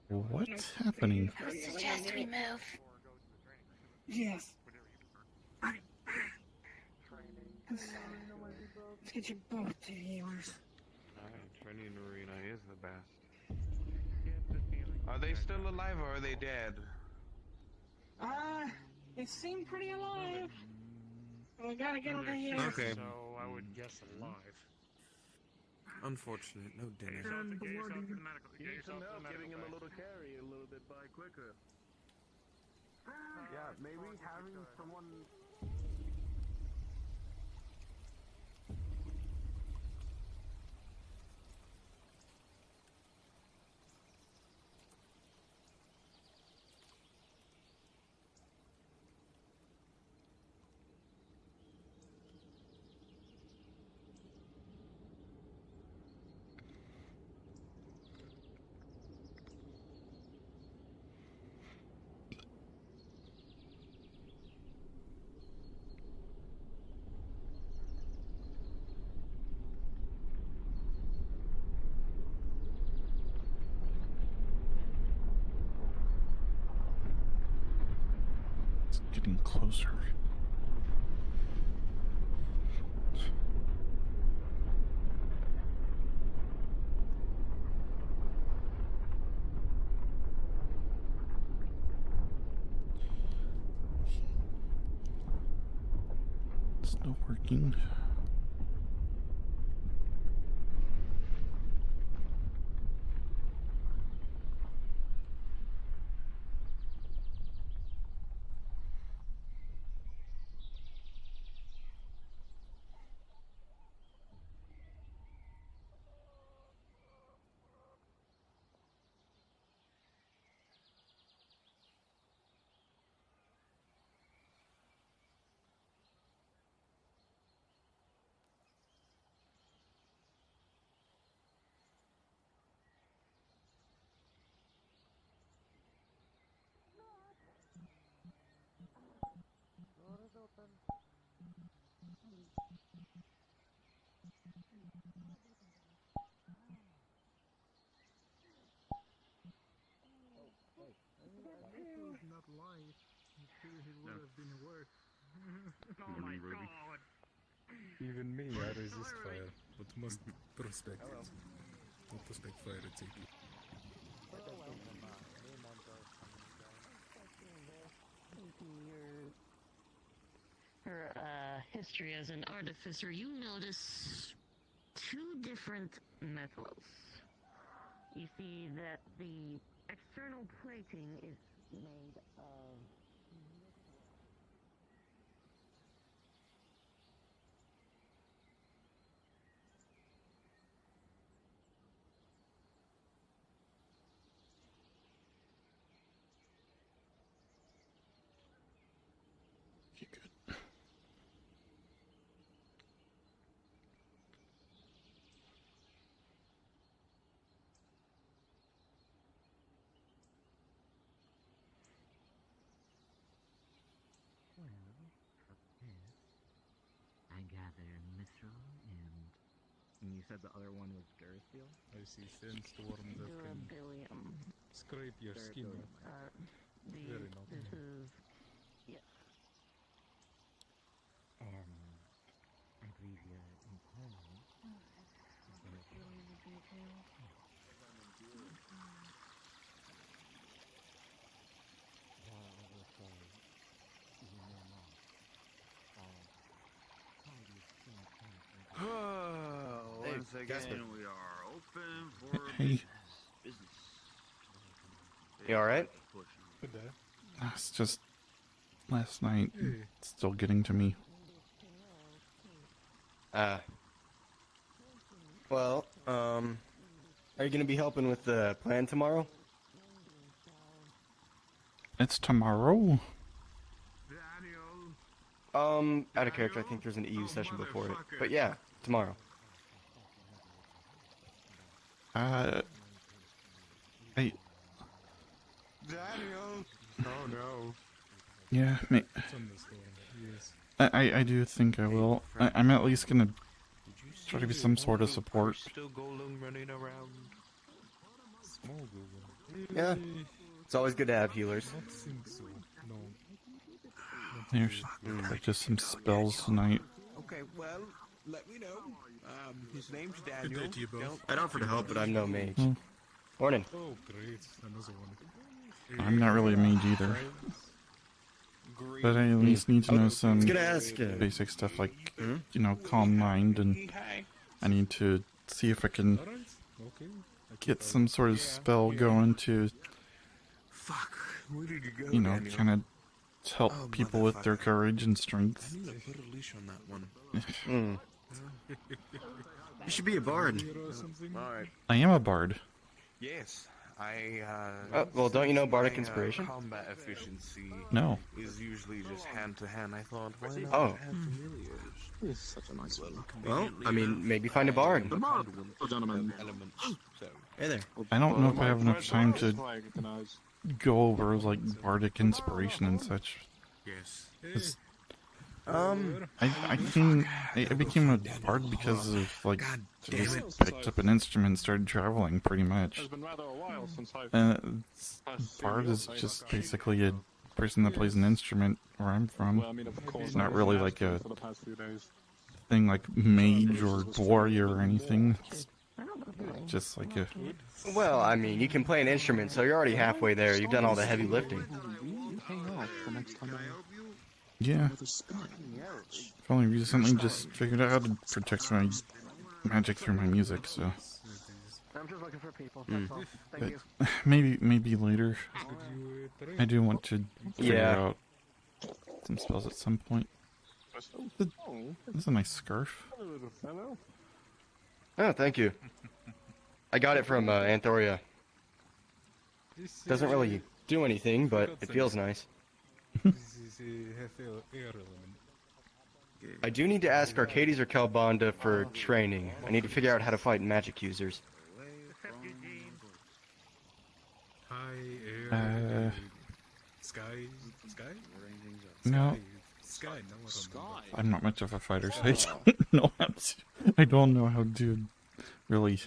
What's happening? I suggest we move. Yes. Let's get you both to healers. Training arena is the best. Are they still alive or are they dead? They seem pretty alive. We gotta get them to healers. Okay. So I would guess alive. Unfortunate, no dinner. Get yourself to the medical. He needs some help getting him a little carry a little bit by quicker. Yeah, maybe having someone. It's getting closer. It's not working. Not live. It would have been worse. Oh my god. Even me, I resist fire, but must prospect it. Not prospect fire, it's AP. Her history as an artificer, you notice two different metals. You see that the external plating is made of You good? Well, yes. I gather Mithril and you said the other one was Dursteel? I see thin storms that can durabilium. scrape your skin. Very not. This is yes. And I believe you're internal. Well, I will say, you know not. Once again, Casper. we are open for Hey. business. You alright? Good day. It's just last night. Hey. It's still getting to me. Well, are you gonna be helping with the plan tomorrow? It's tomorrow. Out of character, I think there's an EU session before it. But yeah, tomorrow. I Daniel! Oh no. yeah, It's on the storm, yes. I do think I will. I'm at least gonna try to be some sort of support. Still golem running around. Small Google. Yeah. It's always good to have healers. Not think so. No. Maybe I should practice some spells tonight. Okay, well, let me know. His name's Good Daniel. day to you both. I'd offer to help, but I'm no mage. Hmm. Morning. Oh, great. Another one. I'm not really a mage either. But I at least need to know some I was gonna ask. basic stuff like, you know, calm mind, and I need to see if I can Alright. Okay. get some sort of spell going to, Fuck. Where did you go, you know, Daniel? kind of help Oh, people with their motherfucker. courage and strength. I need to put a leash on that one. You should be a bard. Or something? Alright. I am a bard. Yes. I, Well, don't you know bardic my, inspiration? combat efficiency No. is usually just hand to hand. I thought, why not Oh. have familiars? He's such a nice fellow. Well, I mean, maybe find a bard. Oh, gentlemen. Elements. So, Hey there. I don't know if I have enough time to I recognize. go over, like, bardic inspiration and such. yes. I became a bard because of, like, God I damn just it. picked up an instrument and started traveling, pretty much. It's been rather a while since I've Bard is just basically a person that plays an instrument where I'm from. well, I mean, of course, It's not I've really been like a for the past few days. thing like mage or warrior or anything. It's Probably. just like a... Well, I mean, you can play an instrument, so you're already halfway there. You've done all the heavy lifting. Hang out the next time Yeah, with a spell. I've only recently just figured out how to protect my magic through my music, so... I'm just looking for people. That's all. Thank But you. maybe later. I do want to figure Yeah. out some spells at some point. Oh, That's a nice scarf. hello, little fellow. Oh, thank you. I got it from Anthoria. Doesn't really do anything, but it feels nice. This is a air element. I do need to ask Arcades or Calbanda for training. I need to figure out how to fight magic users. High Uh, air. Sky. Sky? No, Sky. No, Sky. I'm not much of a fighter, so I don't know how to... I don't know how to really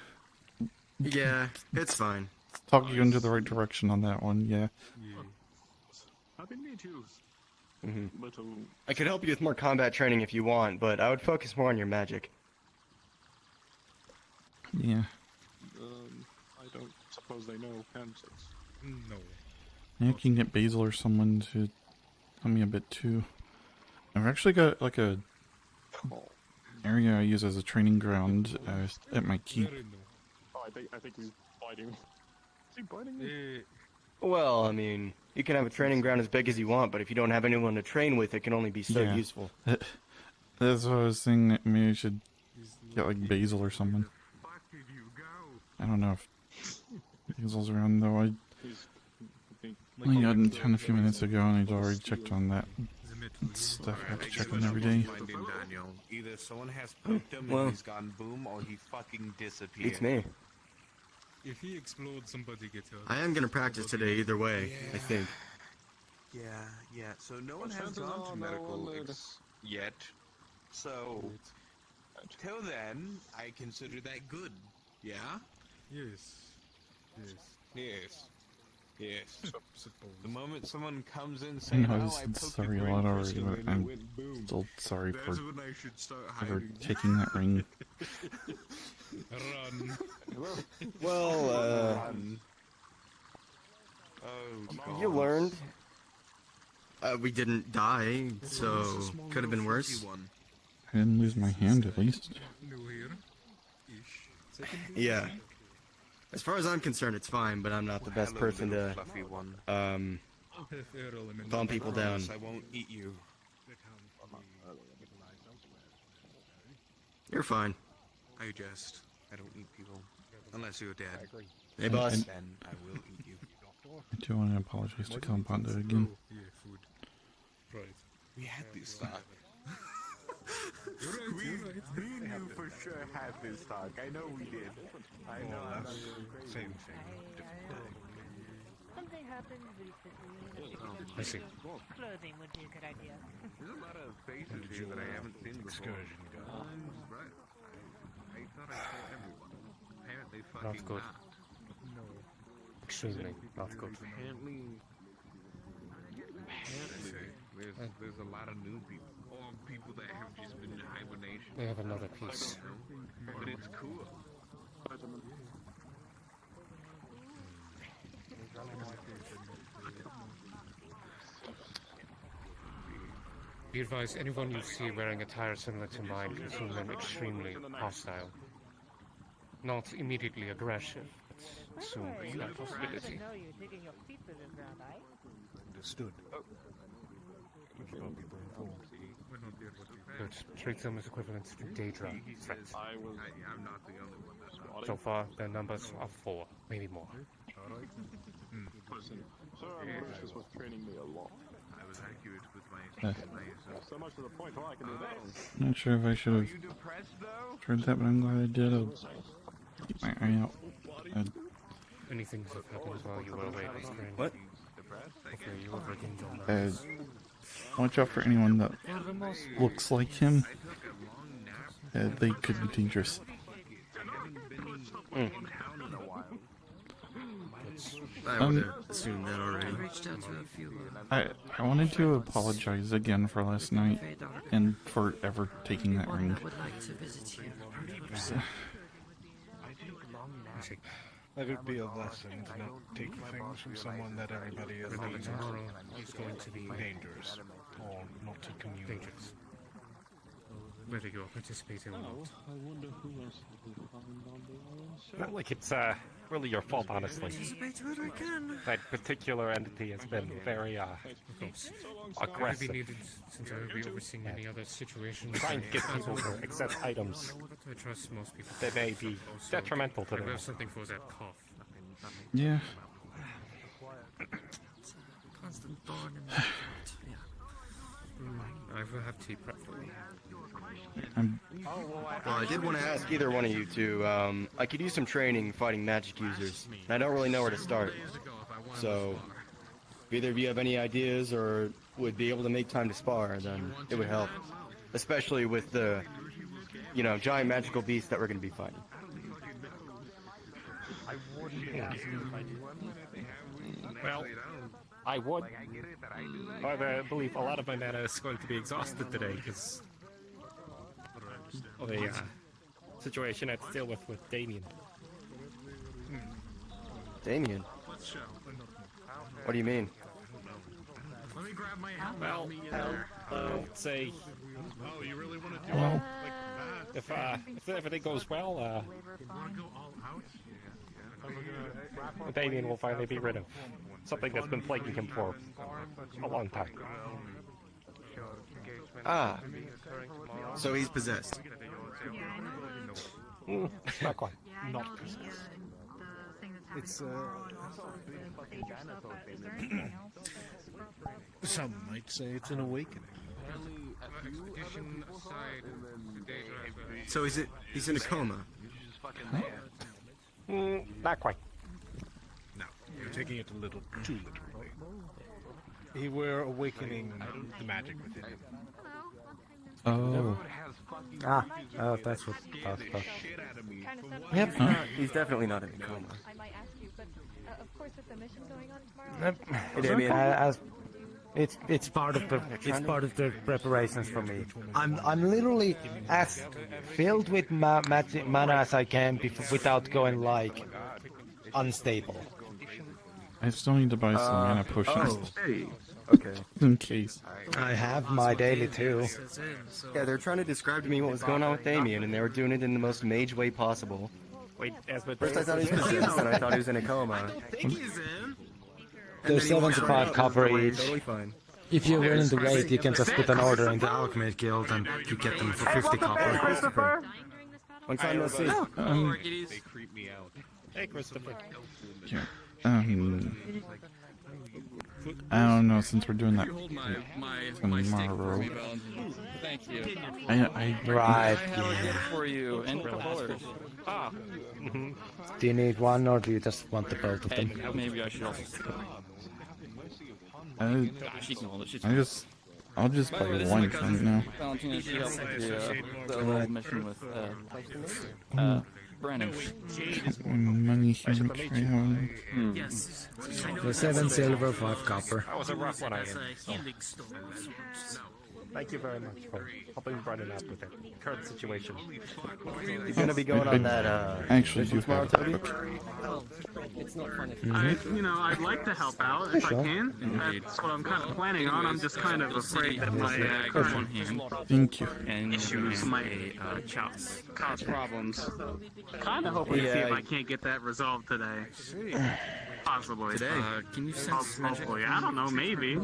Yeah, it's fine. talk you into the right direction on that one, yeah. Yeah. Happy to meet you. hmm Little. I could help you with more combat training if you want, but I would focus more on your magic. Yeah. I don't suppose they know Kansas. No. Maybe I can get Basil or someone to help me a bit too. I've actually got like a area I use as a training ground at my keep. Very no. Oh, I think he's biting. Is he biting me? Well, I mean, you can have a training ground as big as you want, but if you don't have anyone to train with, it can only be so Yeah. useful. That's what I was saying, that maybe I should get like Basil or someone. I don't know if Basil's around though. I He's. I think. only got in town a few minutes ago and I'd already checked on that stuff. I have to check on every day. Finding Daniel. Either someone has poked him Well. and he's gone boom, or he fucking disappeared. Beats me. If he explodes, somebody gets hurt. I am gonna practice today either way, I think. Yeah, yeah. So no one has Chances gone are to no medical one yet. So till then, I consider that good. Yeah. Yes. Yes. Yes. Yes. Suppose. The moment someone comes in I saying, know I "Oh, I said poked sorry your a brain lot already, crystal but and it I'm went boom," still sorry that's for when I should start ever hiding. taking that ring. Run. Well, Oh, you God. learned. We didn't die, so could have been worse. I didn't lose my hand at least. New here. Ish. Second Yeah. As far as I'm concerned, it's fine, but I'm not the best Hello, person little to, fluffy one. air element. calm people down. Promise I won't eat you. You're fine. I jest. I don't eat people. Unless you're dead. Hey, boss. Then I will eat you. I do want to apologize to Kalpanda again. Oh, yeah, food. Right. We had this talk. You're right. We knew for sure had this talk. I know we did. I know. Same thing. Something happened recently. I see. Clothing would be a good idea. There's a lot of faces here that I haven't seen before. Right. I thought I saw everyone. Apparently fucking good. not. No. extremely not good. Apparently, there's a lot of new people, or people that have just been in hibernation. They have another piece. But it's cool. Be advised, anyone you see wearing attire similar to mine consider them extremely hostile. Not immediately aggressive, but soon that possibility. No, you're digging your feet to the ground, eh? Understood. Good. Treat them as equivalent to Daedra threats. I'm not the only one that's not. So far, their numbers are 4, maybe more. Listen, Sir Ambrosius was training me a lot. I was accurate with my So much to the point where I can do that. Not sure if I should have heard that, but I'm glad I did. I'll keep my eye out. Anything that happens while you were away this spring. What? Hopefully you will regain your minds. Watch out for anyone that looks like him. They could be dangerous. I would have assumed that already. I wanted to apologize again for last night and for ever taking that ring. Let it be a lesson to not take things from someone that everybody is deemed Tomorrow is going to be dangerous, or not to communicate. dangerous. Whether you're participating or not. I wonder who else we can find on the Not like it's really your fault, honestly. That particular entity has been very aggressive. Maybe needed, since I will be overseeing any other situations. Trying to get people to accept items I trust most people. that may be detrimental to I them. have something for that cough. Yeah. Constant thorn in the throat. Yeah. I will have tea prep for you. Well, I did want to ask either one of you to, I could use some training fighting magic users, and I don't really know where to start. So, if either of you have any ideas or would be able to make time to spar, then it would help. Especially with the, giant magical beasts that we're going to be fighting. Well, I would. However, I believe a lot of my mana is going to be exhausted today because of the situation I had to deal with Damien. Damien? What do you mean? Let me grab my helmet. Well, say, Oh, you really want to do it like that? if everything goes well, You want to go all out? Damien will finally be rid of something that's been plaguing him for a long time. Ah. So he's possessed. Not quite. Not possessed. It's, some might say it's an awakening. Expedition aside, the Daedra So he's in a coma? Not quite. No, you're taking it a little too literally. He were awakening the magic within him. Oh. Oh, that's what that's about. Yep. He's definitely not in a coma. I might ask you, but of course, with the mission going on tomorrow. Damien. As it's part of the preparations for me. I'm literally as filled with magic mana as I can without going like unstable. I still need to buy some mana potions. Okay. In case. I have my daily too. Yeah, they're trying to describe to me what was going on with Damien, and they were doing it in the most mage way possible. Wait, First I thought he was possessed, and I thought he was in a coma. There's 75 copper each. Totally fine. If you're willing to wait, you can just put an order in the Alchemist Guild and you get them for 50 copper. Christopher. Long time no see. They creep me out. Hey, Christopher. Yeah. I don't know, since we're doing that tomorrow. Thank you. Right. For you and colors. Do you need one or do you just want the both of them? Maybe I should also. I'll just buy one right now. Valentina, she helped with the little mission with Brandon. Money here, carry on. Yes. The 7 silver, 5 copper. That was a rough one, I As guess. a healing stone of sorts. Thank you very much for helping Brendan out with the current situation. You're gonna be going on that actually mission do tomorrow, have Toby? It's not fun if I'd like to help out if I can. That's what I'm kind of planning on. I'm just kind of afraid that my One hand. Thank you. And issues might cause problems. Kind of hoping to see if I can't get that resolved today. Possibly. Can you sense magic? Hopefully. I don't know, maybe.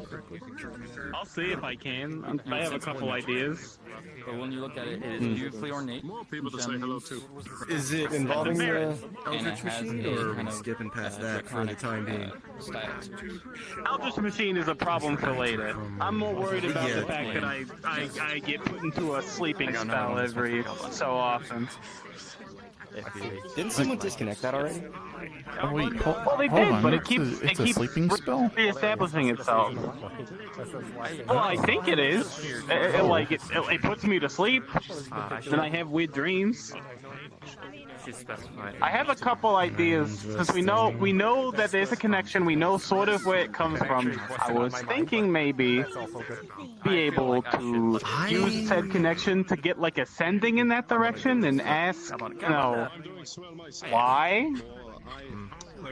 I'll see if I can. I have a couple ideas. But when you look at it, it is beautifully ornate. More people to say hello to. Is it involving the And it has a kind of skipping past that for the time being? style. Eldritch Machine is a problem for later. I'm more worried about the fact that I get put into a sleeping spell every so often. Didn't someone disconnect that already? Oh wait, Well, they hold did, on. but it's a sleeping spell? reestablishing itself. Well, I think it is. It puts me to sleep. Then I have weird dreams. I have a couple ideas because we know that there's a connection. We know sort of where it comes from. I was thinking maybe be able to use said connection to get like ascending in that direction and ask, why,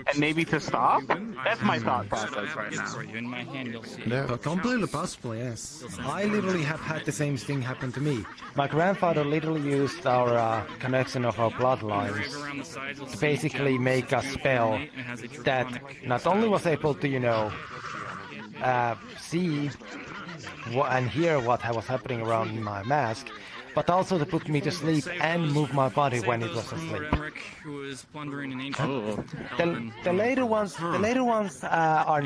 and maybe to stop. That's my thought process right now. In my hand, you'll see. Completely possible, yes. I literally have had the same thing happen to me. My grandfather literally used our connection of our bloodlines to basically make a spell that not only was able to, see and hear what was happening around my mask, but also to put me to sleep and move my body when it was asleep. Who was plundering an ancient The later ones are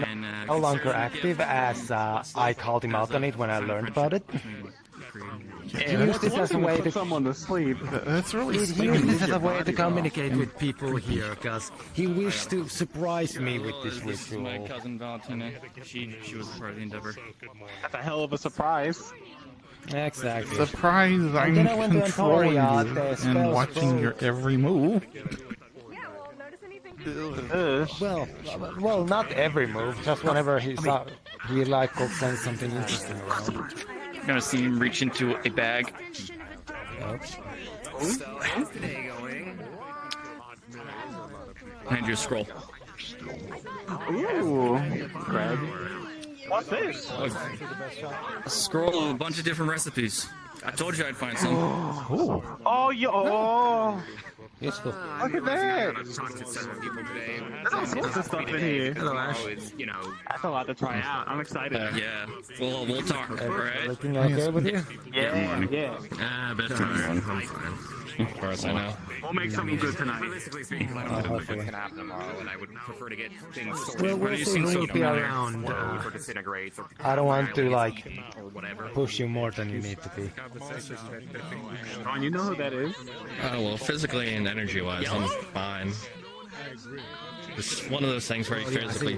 no longer active, as I called him out on it when I learned about it. He used this as a way to someone to sleep. That's really he used this as a way to communicate with people here, because he wished to surprise me with this ritual. My cousin Valentina, she was part of the endeavor. That's a hell of a surprise. Exactly. Surprise, I'm then I went to controlling you Emporia, the and spells watching your every move. Well, not every move, just whenever he could sense something interesting around. You're gonna see him reach into a bag. Hand you a scroll. Ooh, Greg. What's this? A scroll of a bunch of different recipes. I told you I'd find some. Yes, look at that! There's all sorts of stuff in here. Hello, Ash. That's a lot to try out. I'm excited. Yeah, we'll talk, alright? Everything okay with you? Yeah. Bedtime. I'm fine. As far as I know. We'll make something good tonight. Realistically speaking, I don't know what's gonna happen tomorrow, and I would prefer to get things Well, we'll see who will be around. or disintegrate or I don't want to, or whatever. push you more than you need to be. Sean, you know who that is? Oh, well, physically and energy-wise, I'm fine. It's one of those things where you physically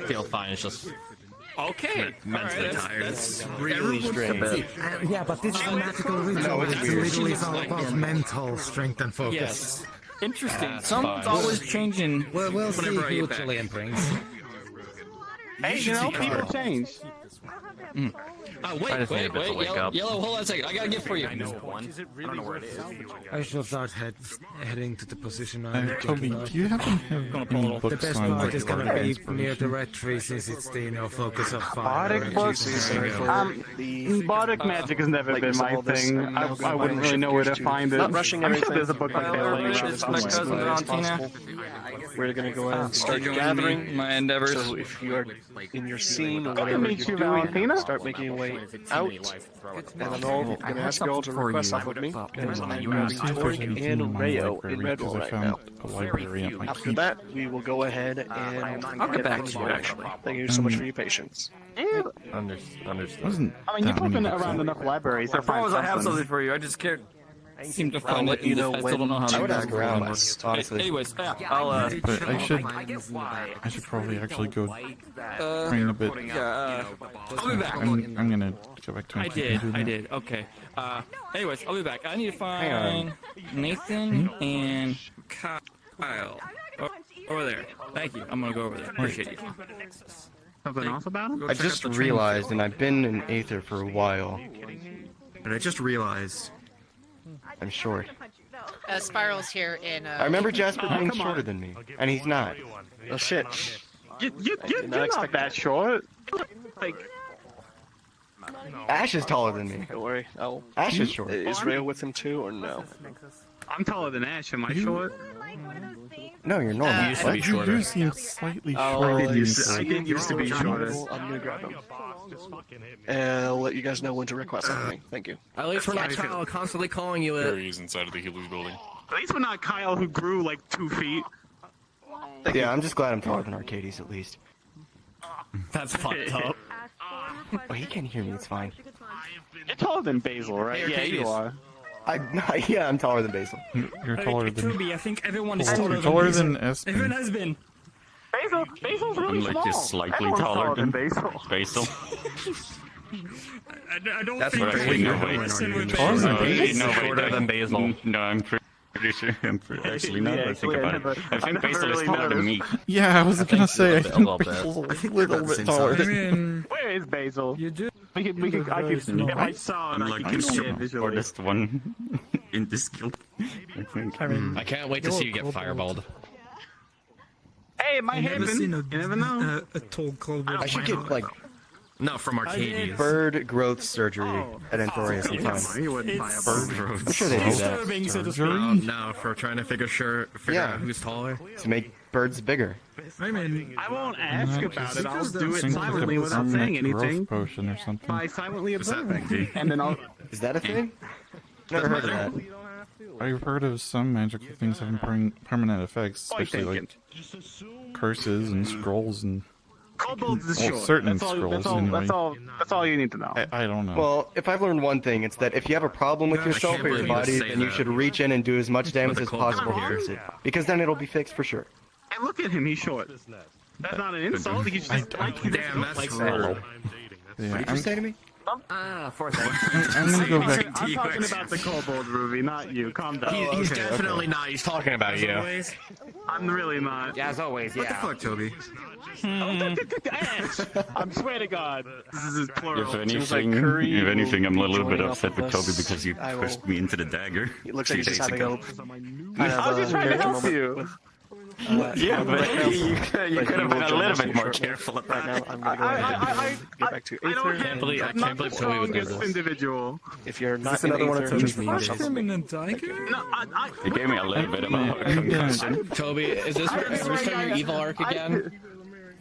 feel fine, it's just Okay. mentally tired. That's really strange. Yeah, but this is a magical ritual. It's literally all about mental strength and focus. Yes. Interesting. Someone's always changing. Well, we'll see whenever I who get back. Julian brings. Hey, people change. Oh, I just need a bit to wake up. Yellow, hold on a second. I got a gift for you. I know one. I don't know where it is. I shall start heading to the position I'm Toby, do you happen to have any The books best on part is gonna be inspiration? near the red tree, since it's the focus of fire. Bardic books? Bardic magic has never been my thing. I wouldn't really know where to find it. Not rushing I'm sure everything. there's a book like that This is somewhere. my cousin Valentina. We're gonna go ahead and start gathering. My endeavors. So if you are in your scene or I can whatever meet you're you, doing, Valentina. start making your way out. And I'm all gonna ask you all to request off of me. And I'm grabbing Torg and Rayo in Red Roll right now. A library at my After keep. that, we will go ahead and I'll get back to you, actually. Thank you so much for your patience. Understood. Wasn't I mean, you're that many poking books around on- enough libraries. They'll I promise I find have something something. for you. I just can't seem to I'll find let it. you and know I still when. don't know how to I would do ask it. around list, honestly. Anyways, I'll But I should probably actually go train a bit. I'll be back. I'm gonna go go back to my I keep and did. do I that. did. Okay. Anyways, I'll be back. I need to Hang on. find Nathan and Kyle. Over there. Thank you. I'm gonna go over there. Appreciate you. Something else about him? I just realized, and I've been in Aether for a while, but I just realized I'm short. Spiral's here in. I remember Jasper being come on. shorter than me, and he's not. Oh shit. You're not that short. Like, Ash is taller than me. Don't worry. Ash is short. Is Rayo with him too, or no? I'm taller than Ash. Am I short? No, you're normal. You used to be You shorter. do seem slightly Oh, shorter I than did me. I did used to be shorter. I'm gonna grab him. And I'll let you guys know when to request something. Thank you. At least we're not Kyle constantly calling you it. He's inside of the Healer's building. At least we're not Kyle who grew like 2 feet. Yeah, I'm just glad I'm taller than Arcades at least. That's fucked up. Oh, he can't hear me. It's fine. You're taller than Basil, right? Hey, Yeah, Arcadius. you are. Yeah, I'm taller than Basil. You're taller Hey, than. Toby, I think everyone is Oh, taller you're taller than than Basil. Everyone Espen. has been. Basil's really I'm like small. just slightly Everyone's taller than Basil. Basil. I don't That's think what I we think. know No, wait. wait. Taller than Basil? No, wait, Shorter than Basil. No, I'm pretty sure. Actually, now that I think about it, I think never Basil is really taller than me. noticed. Yeah, I was gonna say, I a think little bit. Basil's a I think little they're about the bit same taller size. than. Where is Basil? You do. I could, if I saw I'm it, I like could the see it visually. shortest one in this guild. I think. I can't wait to see you get fireballed. Hey, it might happen. You never know. A tall kobold. I should get like No, from Arcadius. bird growth surgery at Antoria sometime. You wouldn't buy a It's bird. I'm sure they do that disturbing, so to speak. No, for trying to figure Yeah. out who's taller. to make birds bigger. I mean, I won't ask about it. I'll do it Seems like silently a without saying permanent growth anything. potion or something. By silently observing. And then I'll. Is that a thing? Never heard of that. I've heard of some magical things having permanent effects, especially like curses and scrolls and. Kobolds is Well, short. certain That's all, scrolls, that's all, anyway. that's all you need to know. I don't know. Well, if I've learned one thing, it's that if you have a problem with yourself can't or your believe you body, say then you that. should reach in and do as much damage the as kobolds possible to here. fix it. Because then it'll be fixed for sure. Hey, look at him. He's short. That's not an insult. He's just like Damn, that's cruel. Yeah, What did you say to me? For a second. I'm gonna go back. I'm talking about the kobold, Ruby, not you. Calm down. He's definitely not. He's talking about you. I'm really not. Yeah, as always. Yeah. What the fuck, Toby? Ash! I swear to God, this is plural. If like Curry anything, I'm a will be little bit joining upset up with with Toby us. because you I pushed will- me into the dagger. It looks 3 like he's days just having ago. I was just trying to help you. Yeah, but you could have been a little bit more shortly. careful at Right that. now, I'm gonna go ahead and get back to I don't Aether. have, I can't believe Toby would do this. individual. If you're not this in another one of Aether, Toby's just memes? push him in a dagger? No, You gave me a little bit of a concussion. Toby, is this where we start your evil arc again?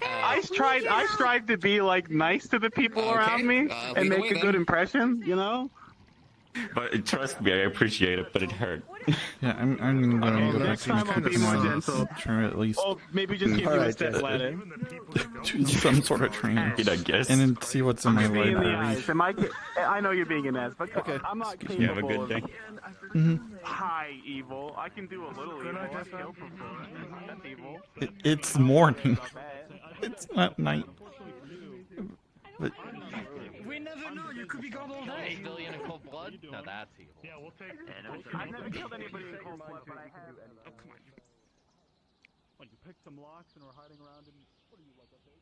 I strive to be like nice to the people around me and lead the make way a then. good impression, you know? But trust me, I appreciate it, but it hurt. Yeah, I'm gonna go back Next to my time I'll keep be more and gentle. try to at least Or maybe just give you a Alright, step ladder. do some sort of training. I guess. And then see what's in my Be in the library. eyes. I know you're being an ass, but I'm not capable You have a good day. of high evil. I can do a little evil. I kill people. That's evil. It's morning. It's not night. But We never know. You could be gone all day. Billion in cold blood? No, that's evil. Yeah, we'll take it. I've never killed anybody in cold blood, but I have. Oh, come on. What, you picked some locks and were hiding around in... What are you, like a baby?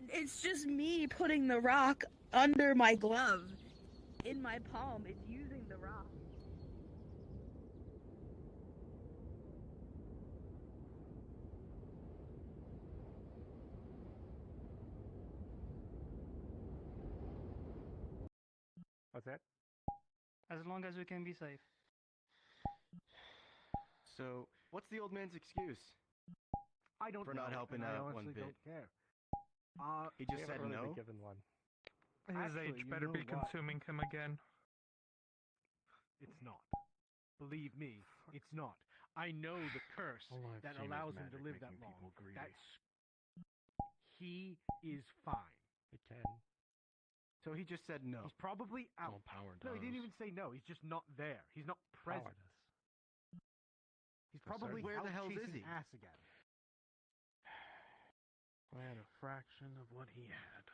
It's just me putting the rock under my glove. In my palm, it's using the rock. What's that? As long as we can be safe. So, what's the old man's excuse? I don't For not know, helping and I out one honestly bit. don't care. He just we said haven't really no? been given one. His Actually, age you better know be what? consuming him again. It's not. Believe me, it's not. I know the curse All I've that seen is allows him to magic live that making long. people greedy. He is fine. It can. So he just said no. He's probably out. Well, power No, he didn't does. even say no. He's just not there. He's not present. Power does. He's For probably certain. Where the out hell is chasing he? ass again. I had a fraction of what he had.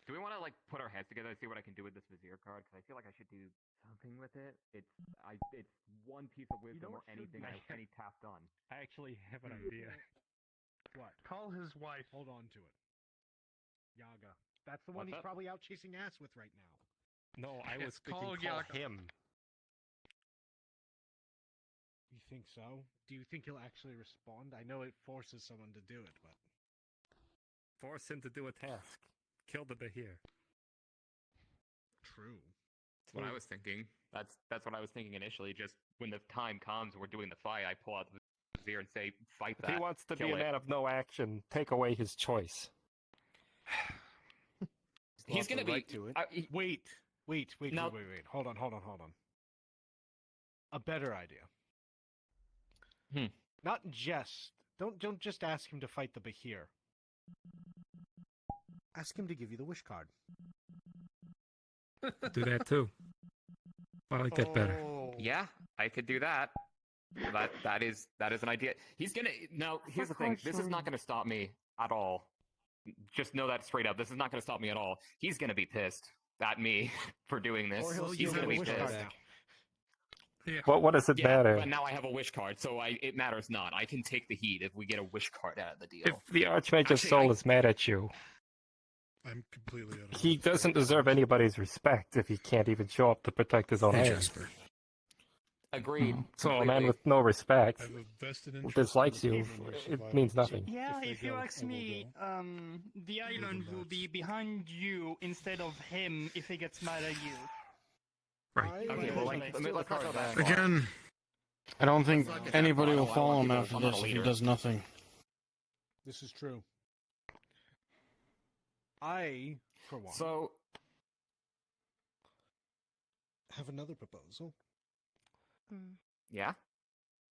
Do we want to like put our heads together and see what I can do with this Vizier card? Because I feel like I should do something with it. It's one piece of wisdom or anything I have any task done. I actually have an idea. What? Call his wife. Hold on to it. Yaga. That's the one What's he's that? probably out chasing ass with right now. No, I was It's thinking call call Yaga. him. You think so? Do you think he'll actually respond? I know it forces someone to do it, but... Force him to do a task. Kill the Bahir. True. That's what I was thinking. That's what I was thinking initially. Just when the time comes, we're doing the fight. I pull out the Vizier and say, "Fight If that." he wants to kill be a it. man of no action, take away his choice. He's gonna be. to it. Wait. No. Wait. Hold on. A better idea. Not just. Don't just ask him to fight the Bahir. Ask him to give you the wish card. Do that too. I like that better. Yeah, I could do that. That is an idea. He's gonna. Now, here's the thing. This is not gonna stop me at all. Just know that straight up. This is not gonna stop me at all. He's gonna be pissed at me for doing this. He's gonna be pissed. Yeah. What does it matter? But now I have a wish card, so it matters not. I can take the heat if we get a wish card out of the deal. If the Archmage of Soul is mad at you, I'm completely out of he doesn't deserve anybody's respect if he can't even show up to protect his own ass. Agreed. So a man with no respect, I have a vested interest dislikes in the you, survival it means nothing. Yeah, If they if you go, ask I will me, the island will be behind you instead of him if he gets mad at you. Right. Okay, well, let's not go that far. Again, I don't think anybody will follow him after this if he does nothing. This is true. I, for one, So, have another proposal. yeah?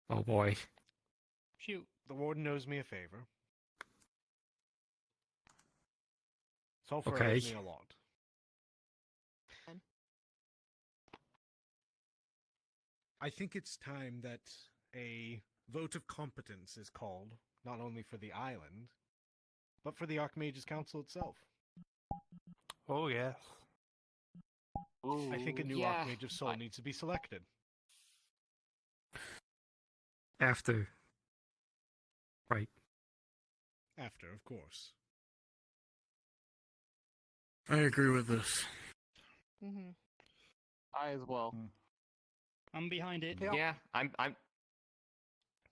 Oh boy. Shoot. The warden owes me a favor. Sulfur Okay. owes me a lot. I think it's time that a vote of competence is called, not only for the island, but for the Archmage's Council itself. Oh yes. I think a new yeah. Archmage of Soul needs to be selected. After. Right. After, of course. I agree with this. Mm-hmm. I as well. I'm behind it. Yeah, I'm. I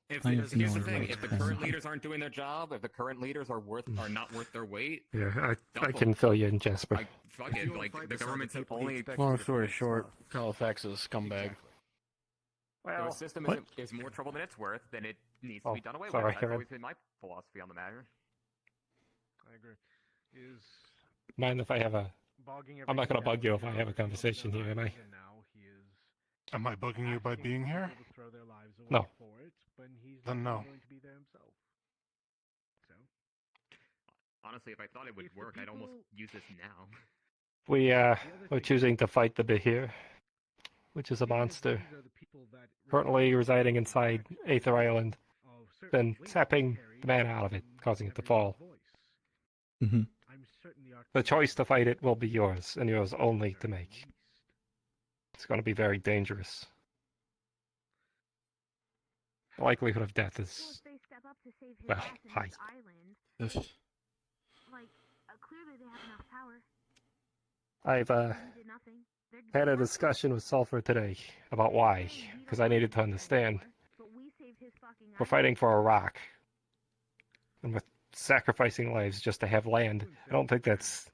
Here's have no the thing: if the response. current leaders aren't doing their job, if the current leaders are not worth their weight, Yeah, I double. can fill you in, Jasper. Fuck it. Like the government's only. Long story short, Halifax is a scumbag. The system is more trouble than it's worth, then it needs to be done away sorry, with. That's Aaron. always been my philosophy on the matter. I agree. Is Mind if I have a... bogging I'm not going to everything bug you down if I to have a the conversation here, am I? and now he is Am I bugging you by asking being here? people to throw their lives away No. for it, when he's Then not no. going to be there himself. So, Honestly, if I thought it would If the work, I'd almost people- use this now. We're choosing to fight the Bahir, which is a monster, these are the people that currently residing inside Aether Island, of certain then weight sapping carry the mana out of it, in causing it to everyone's fall. voice. Mm-hmm. I'm certain the The Archmage choice to will fight it will be yours, and yours only to very make. least. It's going to be very dangerous. The likelihood of death Well, is, if they step up to save his well, ass and high. his island, If like, clearly they have enough power. I've He did nothing. They're had a nothing. discussion with Sulfur today about why, because I needed to understand. But we saved his fucking We're island. fighting for a rock, and with sacrificing lives just to have land, I don't think that's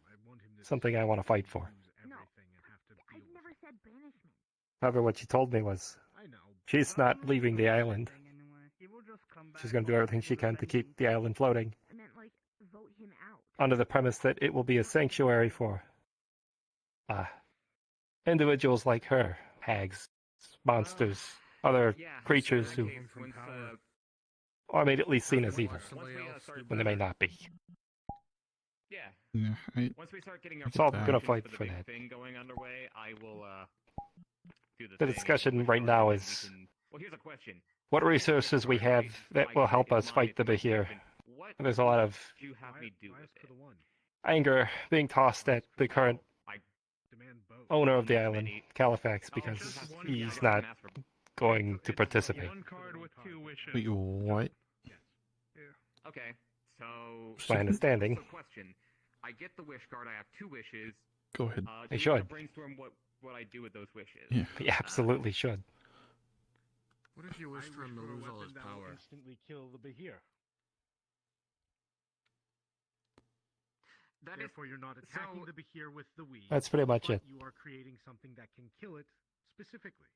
something I want to fight for. No, I never said banishment. However, what she told me was I know. she's not leaving the island. He will just come She's back going to do everything she can to keep the island floating, I meant, like, vote him out. under the premise that it will be a sanctuary for individuals like her hags, monsters, other creatures who are immediately seen as evil, when they may not be. Yeah. Yeah, Once we start getting I our get So I'm that. gonna preparations fight for the for big that. thing going underway, I will do the The thing. discussion Wish right card, now and then is we can... Well, here's a question. what Say I get the resources wish we card, have right? that I will get help it, us it's fight the mine, it's my Behir. possession. What There's a lot of do you have me do with it? anger being tossed at the current I owner of the island, Califax, because he's not going to participate. Wait, what? Okay, so... That's my understanding. So question. I get the wish card, I have 2 wishes. Go ahead. Do They we should. brainstorm what I do with those wishes? Yeah. He absolutely should. What if you wish for him to lose all his power? Instantly kill the Behir. Therefore, you're not attacking the Behir with the weed. That's pretty much but it. You are creating something that can kill it specifically.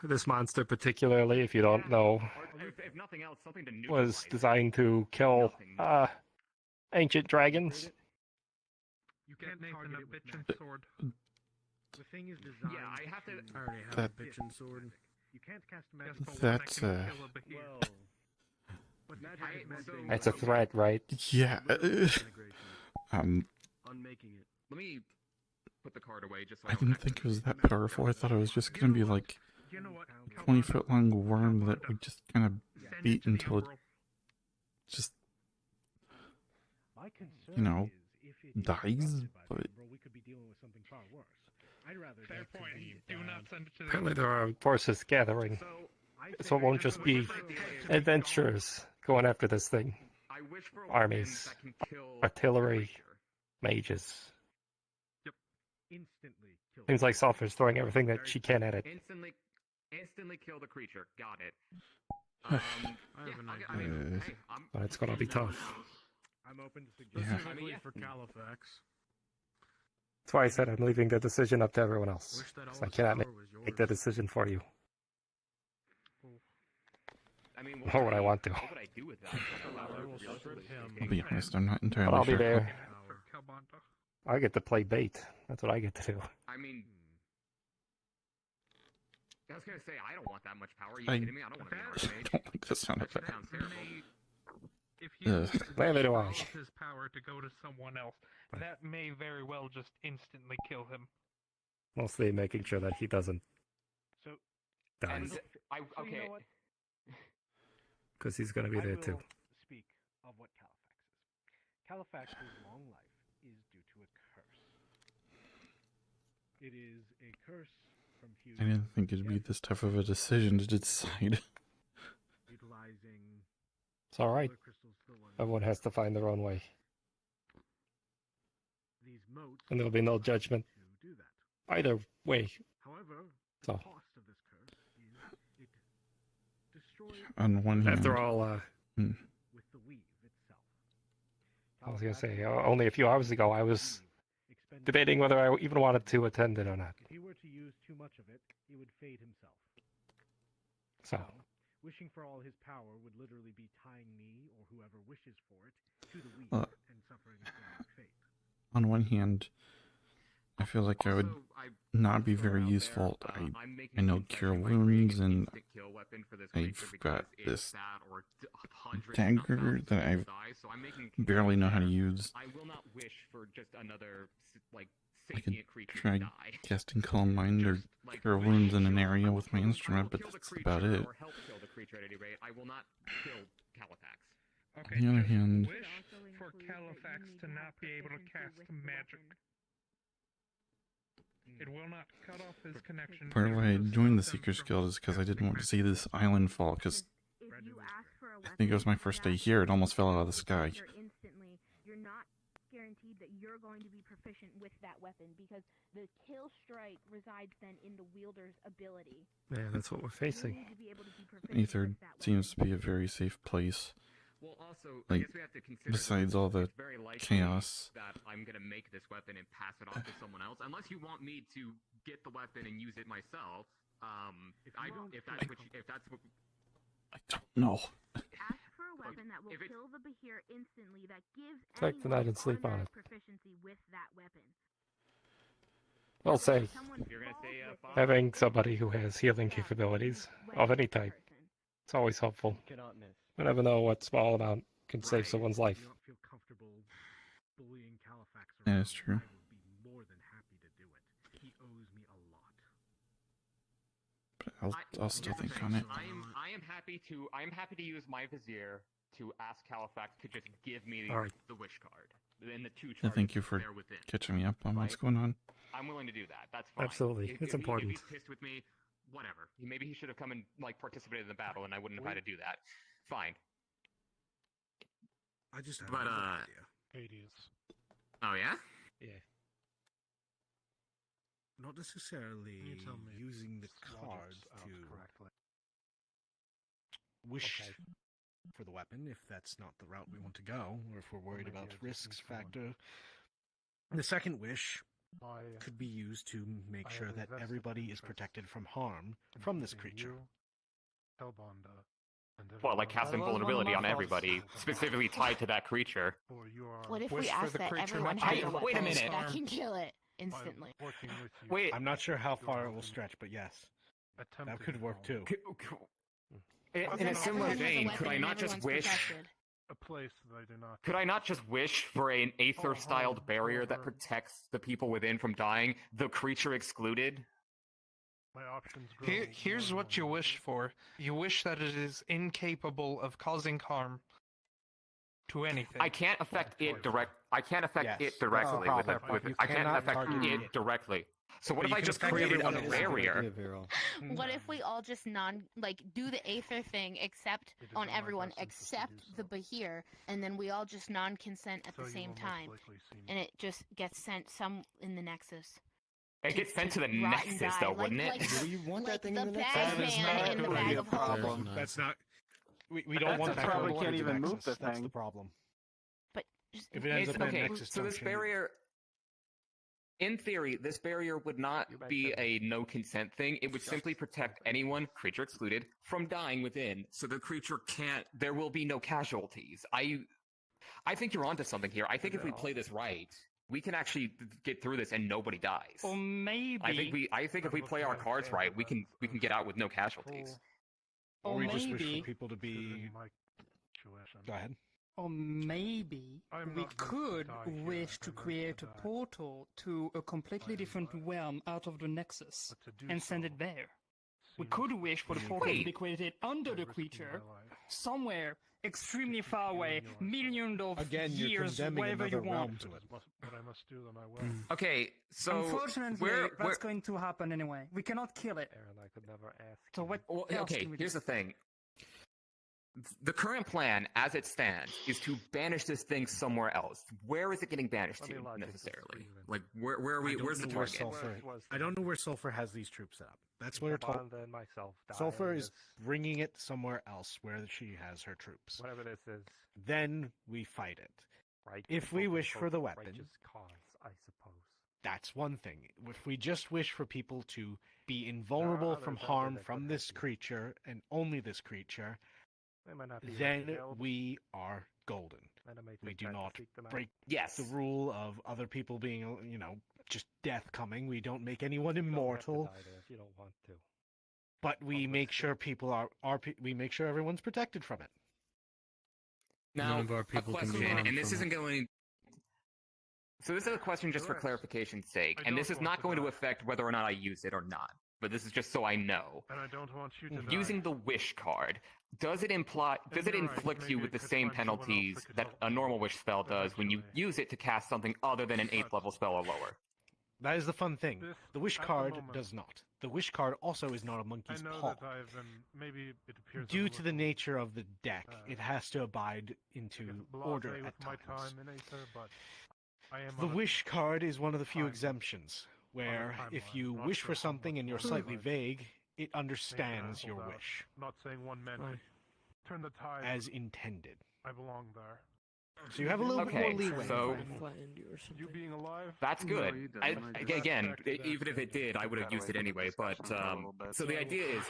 This monster, particularly, if you don't know, Or if nothing else, something to was designed to kill ancient dragons. You can't target it with bitchin' magic. sword. The thing is designed. Yeah, I have to... I already have That- a bitchin' sword. You can't cast magic. That's But magic is meant to That's a threat, right? yeah. Unmaking it. Let me put the card away just so I didn't think it was that powerful. I thought it was just gonna be like 20-foot long worm that would just kind of beat until it just, you know, dies. But we could be dealing with something far worse. I'd rather Fair point. Do not send it to Apparently there are forces gathering, so it won't just be adventurers going after this thing. I wish for a Armies, weapon that can kill artillery, mages. instantly kill. Seems like Sulphur's throwing everything that she can at it. Instantly kill the creature. Got it. I have an idea. But it's gonna be tough. I'm open to Specifically suggestions. for Califax. That's why I said I'm leaving the decision up to everyone else. Wish that 'Cause all I his cannot power was make the decision for you. I mean, Or would I want to? What would I do with that? I will strip him. I'll be honest, I'm not But entirely I'll be sure. there. Calbanta. I get to play bait. That's what I get to do. I mean, I was gonna say I don't want that much power. Are you I kidding me? I don't want to be an archmage. don't like the sound of That that. sounds terrible. If he Ugh. uses Neither do all I. of his power to go to someone else, that may very well just instantly kill him. Mostly making sure that he doesn't So, die. And so okay. you know what? Because he's gonna be I there will too. speak of what Califax is. Califax's long life is due to a curse. It is a curse from I fusing didn't think it'd be this tough of a decision to decide. utilizing It's alright. other crystals still on Everyone has to find their own way. these motes And there'll be no judgment to do that. either way. However, So. the cost of this curse is it destroys On one hand, After all, with the weave itself. I was gonna say, only a few hours ago I was debating whether I even wanted to attend it or not. If he were to use too much of it, he would fade himself. So, Wishing for all his power would literally be tying me or whoever wishes for it to the weave and suffering a similar fate. on one hand, I feel like I would not be very useful. I know cure wounds, and I've got this dagger that I barely know how to use. I will not wish for just another like I could sentient creature try to die. casting Calm Mind or cure wounds in an area with my instrument, but that's about it. Or help kill the creature at any rate. I will not kill Califax. Okay, On the other just hand, wish for Califax to not be able to cast magic. It will not cut off his connection. part of if why I the joined the spell Seeker's comes Guild is because I didn't want to see this island fall, because I think it was my first day here, it almost fell out of the sky. Instantly, you're not guaranteed that you're going to be proficient with that weapon because the kill strike resides then in the wielder's ability. yeah, that's what we're facing. You need to be able to be proficient Aether with that seems to be a very safe place. Well, also, I Like, guess we have to consider besides all the it's very likely chaos. that I'm gonna make this weapon and pass it off to someone else, unless you want me to get the weapon and use it myself. If that's what I don't know. Ask for a weapon that will kill the Behir instantly that gives Take the night anyone and sleep on automatic it. proficiency with that weapon. I'll say, You're gonna say having somebody who has healing capabilities of any type, it's always helpful. Cannot miss. You never know what small amount can save someone's I life. do not feel comfortable bullying Califax Yeah, around. that's true. I will be more than happy to do it. He owes me a lot. But I'll still think on it. I am happy to use my vizier to ask Califax to just give me Alright. the wish card. And the two Yeah, charges thank you for there within. catching me up on what's Right? going on. I'm willing to do that. That's fine. Absolutely. It's important. If he's pissed with me, whatever. Maybe he should have come and participated in the battle, and I wouldn't have had to do that. Fine. I just have But, an idea. Hades. Oh yeah? Yeah. Not necessarily Can you tell me using the logics card out to correctly? wish Okay. for the weapon, if that's not the route we want to go, or if we're worried maybe about I just risks need someone. factor. The second wish I could be used to make I sure have that invested everybody is interest protected from harm from this in creature. you, Hellbonder, and Well, like everyone casting else. vulnerability on everybody, specifically tied to that creature. For your What if wish we for ask the that creature everyone not has to a be wait a weapon minute. that can kill it instantly? working with you. Wait. I'm not sure how far it will stretch, but yes, that Attempted could work too. In a Everyone similar has a vein, weapon could I and not just everyone's wish? protected. A place that I do not. Could I not just wish for an Aether-styled barrier that protects the people within from dying, the creature excluded? My options grow. Here's what you wish for. You wish that it is incapable of causing harm to anything. I can't affect it directly Yes, directly that's with the it. problem. You I can't cannot affect target it it. directly. So what But if you I can just affect created a everyone else. barrier? What if we all just do the Aether thing except on everyone except the Bahir, and then we all just non-consent at the same time, and it just gets sent some in the Nexus. It gets sent to the rot and Nexus, die, though, like- wouldn't like- it? Do you want like that thing the in the next? bag man in the bag of holding. That's not. We don't want that probably going can't to the even move Nexus. the That's thing. the problem. But just If it ends up in a Okay, Nexus so this junction, barrier, in theory, this barrier would not be a no consent thing. It would simply protect anyone, creature excluded, from dying within. So the creature can't. There will be no casualties. I think you're onto something here. I think if we play this right, we can actually get through this and nobody dies. Or maybe. I think if we play our cards right, we can get out with no casualties. or we just wish maybe- for people to be. Go ahead. Or maybe we could wish to create a portal to a completely different realm out of the Nexus and send it there. We could wish for the portal to be created under the creature, somewhere extremely far away, millions of Again, you're years, condemning wherever you another want. realm to it. What I must do, then I will. Okay, so Unfortunately, that's going to happen anyway. We cannot kill it. Aaron, I could never ask. So what Well, else okay, can we here's do? the thing. The current plan, as it stands, is to banish this thing somewhere else. Where is it getting banished to necessarily? Like, where are we? I don't Where's the know where target? Sulfur. I don't know where Sulfur has these troops set up. That's what we're told. Abandon myself. die Sulfur in is bringing it somewhere else where she has her troops. Whatever this is. Then we fight it. Right. If we wish for the weapon, Righteous cause, I suppose. that's one thing. If we just wish for people to be invulnerable from others out there harm that from could this creature and only this creature, They might not be then ready to help. we are golden. And I may We take do time to not seek them out. break Yes. the rule of other people being, just death coming. We don't make anyone You don't have to immortal, die there if you don't want to. but we make sure people we make sure everyone's protected from it. Now, None of our a people can be question, harmed and this from isn't it. going. So this is a question just for clarification's sake, and this is not going to affect whether or not I use it or not. But this is just so I know. And I don't want you to die. Using the wish card, does it inflict you with the same penalties that a normal wish spell does when you use it to cast something other than an 8th level spell or lower? That is the fun thing. The wish at the card moment- does not. The wish card also is not a I monkey's know paw. that I've been. Maybe it appears. Due I'm to the nature of the deck, it has to abide into order blasé at with my times. time in Aether, but I am The on a wish card is one of the few time- exemptions, where if timeline, you not wish sure for how something much and you're longer, slightly but vague, it maybe understands I'll your hold out. wish I'm not saying one meant turn the tide. as intended. I belong there. So you have a little bit more Okay, leeway. so You being alive. that's No, good. you didn't. Again, even if it did, I would have used it anyway. But so the idea is,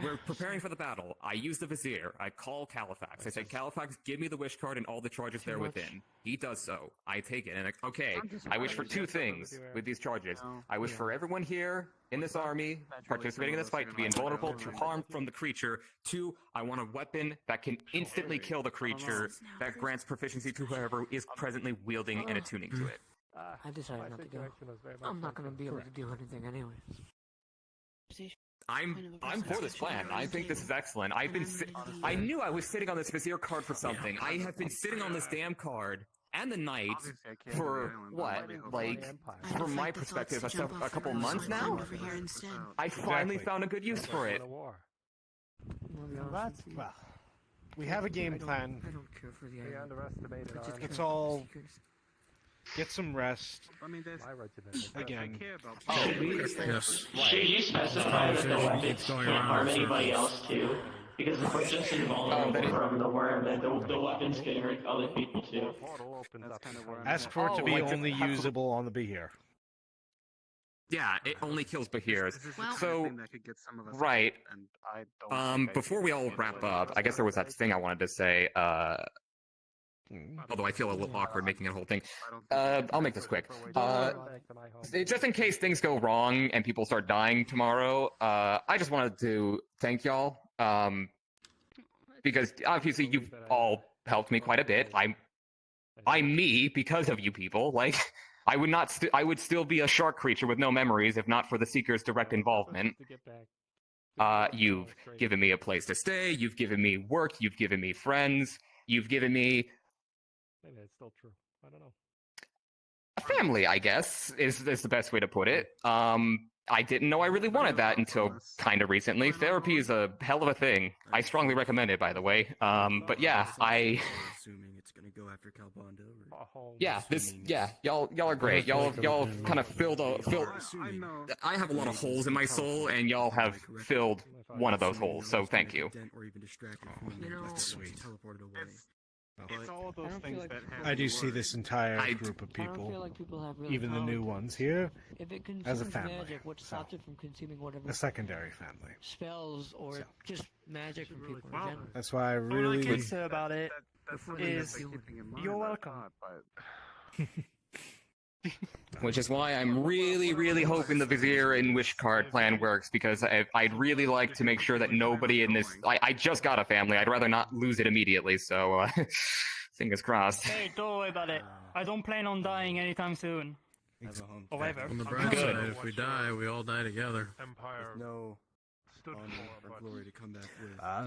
We're preparing for the battle. I use the Vizier. I call Califax. I say, Califax, give me the wish card and all the charges there within. He does so. I take it, and okay, I wish for two things with these charges. I wish for everyone here in this army participating in this fight to be invulnerable to harm from the creature. 2, I want a weapon that can instantly kill the creature that grants proficiency to whoever is presently wielding and attuning to it. I decided not to go. I'm not going to be able to do anything anyway. I'm for this plan. I think this is excellent. I knew I was sitting on this Vizier card for something. I have been sitting on this damn card and the Knight for, what, like, from my perspective, a couple months now? I finally found a good use for it. Well, we have a game plan. I don't care for the island. Let's all get some rest. Again. Yes. Should you specify that the weapons can't harm anybody else too? Because if we're just invulnerable from the worm, then the weapons can hurt other people too. Ask for it to be only usable on the Behir. Yeah, it only kills Bahirs. Well, So, right. Before we all wrap up, I guess there was that thing I wanted to say, although I feel a little awkward making it a whole thing. I'll make this quick. Just in case things go wrong and people start dying tomorrow, I just wanted to thank y'all. Because obviously you've all helped me quite a bit. I'm me because of you people. Like, I would still be a shark creature with no memories if not for the Seeker's direct involvement. You've given me a place to stay, you've given me work, you've given me friends, you've given me Maybe it's still true. I don't know. a family, I guess, is the best way to put it. I didn't know I really wanted that until kind of recently. Therapy is a hell of a thing. I strongly recommend it, by the way. But yeah, Assuming it's gonna go after Calbondo. y'all are great. Y'all kind of filled. I have a lot of holes in my soul, and y'all have filled one of those holes. So thank you. That's sweet. It's all of those things that happen. I do see this entire group of people, even the new ones here, as a family. Magic, what stops it from consuming whatever A secondary family. spells or just magic from people in general? That's why I All I really. can say about it is you're welcome. Which is why I'm really, really hoping the Vizier and Wish card plan works, because I'd really like to make sure that nobody in this... I just got a family, I'd rather not lose it immediately, so fingers crossed. Hey, don't worry about it. I don't plan on dying anytime soon. Or ever. On the bright side, if we die, we all die together. Empire No stood honor for, or but glory to come back with. I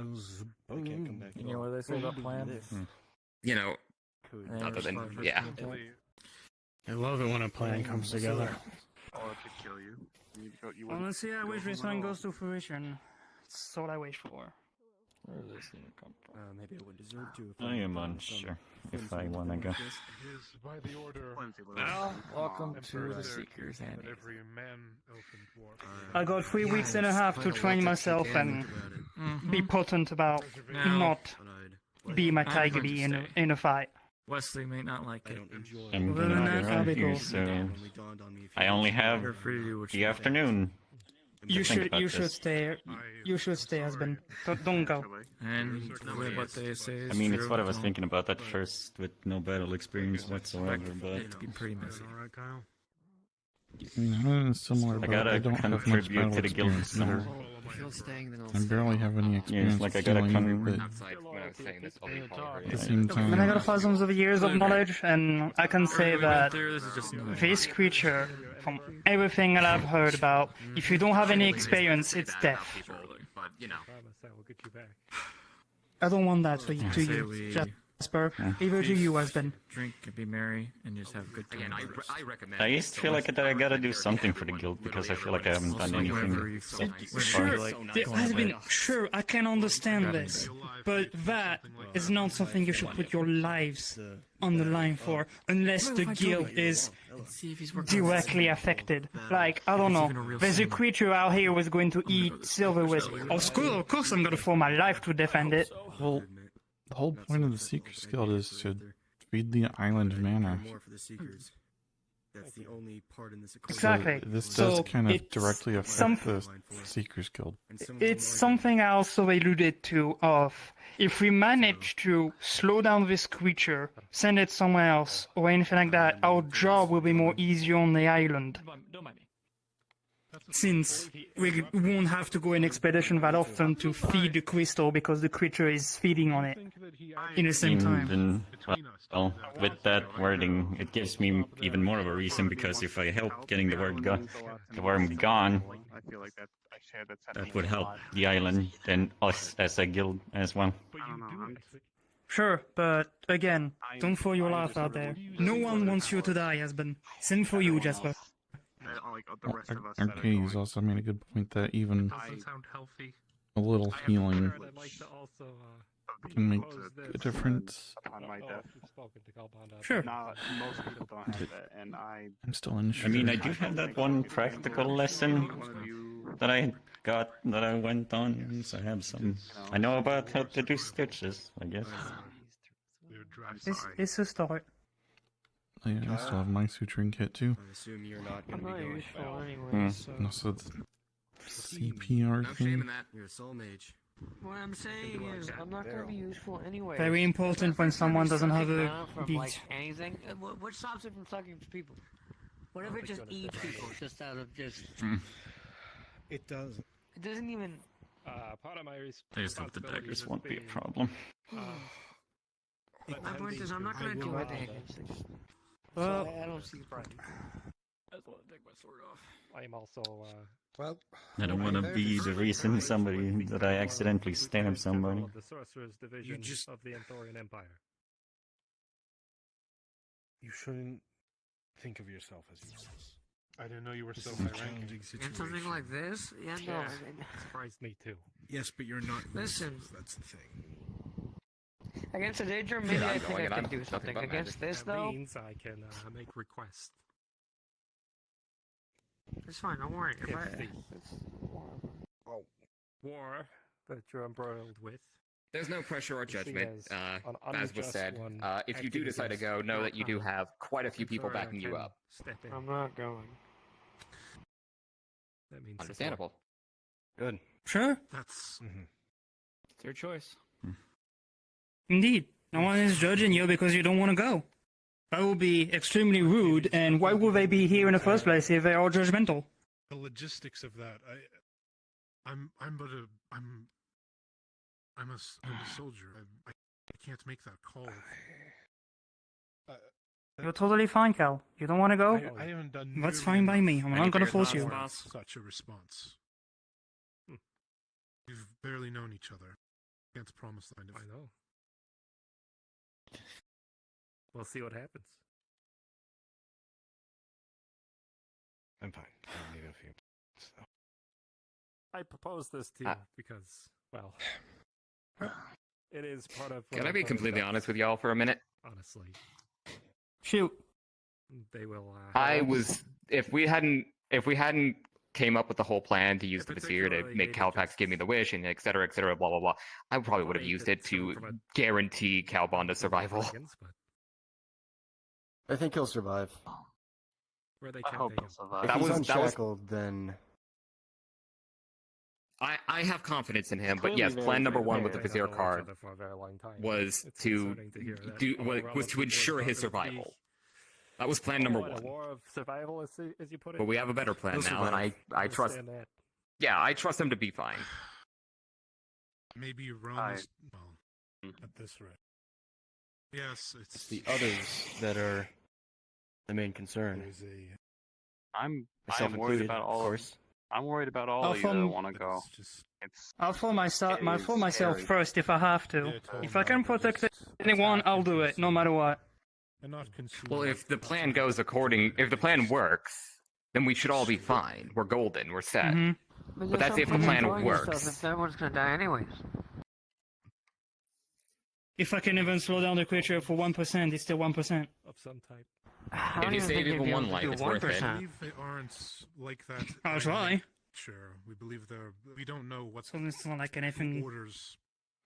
can't come back. You know what they say about plans? You know, other than... yeah. I love it when a plan comes together. or to kill you. Honestly, I wish this one goes to fruition. That's all I wish for. Where does this even come from? Maybe I would deserve to. If I am unsure if I want to go. It is by the order. Well, welcome to the Seekers, Andy. Every man opened war. I got 3 weeks and a half to train myself and be potent about not be my tiger bee in a fight. Wesley may not like it. I'm Other gonna than get that, out I'll of be here cool. soon. I only have the afternoon. You to think should about you should this. stay. You should stay, husband. Don't go. And what they say is I mean, it's true. what I was thinking about at first, with no battle experience whatsoever, but It'd be pretty messy. No, similar. I but gotta I don't have much contribute battle to the guild experience now. center. If you're staying, then I'll I barely have any experience. like I gotta stealing, but Outside, when I was saying this, I'll be at the same I mean, I got time, thousands of years of knowledge, and I can say that This is just this creature, from everything that I've heard about, if you don't have any experience, it's death. But, you know. I don't want that to I say you, we Jasper. Either to you, husband. drink and be merry and just have a good time. Again, I recommend... I used to feel like that I gotta do something for the guild because I feel like I haven't done anything so Sure, far. there has been. Sure, I can understand this, but that is not something you should put your lives on the line for, unless the guild is directly affected. Like, I don't know, there's a creature out here who's going to eat silver with. Of course, I'm gonna throw my life to defend it. well, the whole point of the Seekers Guild is to feed the island mana. More for the Seekers. That's the only part in this equation. Exactly. So this So does kind of it's directly affect the Seekers Guild. It's something I also alluded to of if we manage to slow down this creature, send it somewhere else, or anything like that, our job will be more easier on the island. Don't mind me. Since we won't have to go in expedition that often to feed the crystal because the creature is feeding on it in the same time. Even, well, with that wording, it gives me even more of a reason because if I help getting the worm gone, that would help the island and us as a guild as well. Sure, but again, don't throw your life out there. No one wants you to die, husband. Same for you, Jasper. Arcades also made a good point that even a little healing can make a difference. Sure. Most people don't have it, and I'm still unsure. I mean, I do have that one practical lesson that I got, that I went on, so I have some. I know about how to do stitches, I guess. It's a start. Yeah, I still have my suturing kit too. I assume you're not going I'm to not be going. useful anyway, And so... also the CPR thing. You're a soul mage. What I'm saying is, I'm not gonna be useful anyway. Very important when someone doesn't have a beat. Like anything. What stops it from sucking people? What if it just eats people, just out of just... It does. It doesn't even... Part of my I just hope the daggers won't be a problem. My point is, I'm not gonna do anything against it. Well, I don't see the problem. I just want to take my sword off. I am also, Well, I don't want to be the reason that I accidentally stab somebody. the Sorcerer's Division of the Anthorian Empire. You shouldn't think of yourself as useless. I didn't know you were This so is a high ranking. challenging And situation. something like this? Yeah, no. Yeah. I mean, Surprised me too. Yes, but you're not Listen. useless. That's the thing. against a danger, maybe Yeah, I I'm think going I and can I'm do nothing something. but Against magic. this, That though, means I can make requests. it's fine. Don't worry. If If I, the it's, war that you're embroiled with. There's no pressure or You see judgment, as an as was unjust said. one If you do acting decide to against go, know your that you do power. have quite a few people Victoria backing you can up. Step in. I'm not going. That means Understandable. Good. Sure, That's. It's your choice. indeed. No one is judging you because you don't want to go. That would be extremely rude, and why would they be here in the first place if they are judgmental? The logistics of that, I'm a soldier. I can't make that call. You're totally fine, Cal. You don't want to go? I haven't done. That's nearly fine by enough me. I'm not gonna force you. for Such a response. We've barely known each other. Can't promise that. I know. We'll see what happens. I'm fine. I need a few. So. I propose this to you because, well, it is part of. Can I be completely honest with y'all for a minute? Honestly, Shoot. they will. I was if we hadn't came up with the whole plan to use the Vizier to make Calpax give me the wish and et cetera, blah blah blah, I probably would have used it to guarantee Calbonda's survival. I think he'll survive. Where they I hope he'll survive. If That he's was- unshackled, then I have confidence in him, but Clearly yes, very plan number clear. one with the They Vizier have known each card other for a very long time. was It's to concerning to hear that do all was relatives to ensure his would rather survival. be- That was plan number Oh, and a one. war of survival, as you put it. But we have a better plan He'll now, and I survive. trust. Understand that. Yeah, I trust him to be fine. Maybe Rome is well at this rate. Yes, it's the others that are the main concern. I'm Myself worried included, about of all course. I'm worried about all of you that want to go. It's I'll throw myself scary. first if I have to. If I can protect anyone, I'll do it, no matter what. Well, if the plan if the plan works, then we should all be fine. We're golden. We're set. But that's if the plan works. If everyone's gonna die anyways. If I can even slow down the creature for 1%, it's still 1%. Of some type. I If don't you even save think you'd even be one able to life, do it's worth it. 1%. We believe they aren't like that. I'll try. Sure, we believe they're. We don't know what's. So it's not like anything orders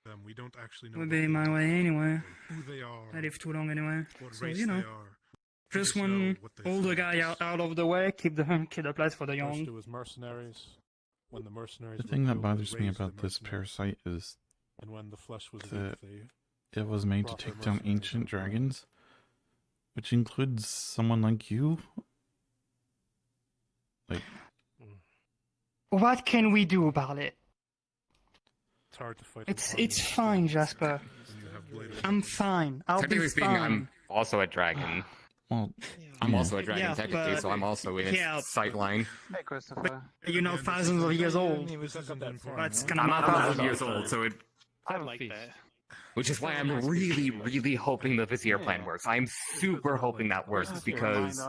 them. We don't actually know would be my way anyway. who they are. I live too long anyway. What So, race you know. they are. Just one older guy out of the way, keep the place for the First young. it was mercenaries. When the mercenaries The were thing that killed, they bothers me raised the about this mercenaries. parasite is And when the flesh was that weak, it was made to brought their take down mercenaries ancient over. dragons, which includes someone like you. Like, What can we do about it? It's hard to fight. It's fine, Jasper. I'm fine. I'll be Technically speaking, fine. I'm also a dragon. Well, I'm also a dragon Yeah, technically, but- so I'm also in its yeah. sight line. Hey, Christopher. But you know, thousands of years old. That's kind of I'm not my 1,000 years old, so it. I like that. Which is why I'm really, really hoping the Vizier plan works. I'm super hoping that works because.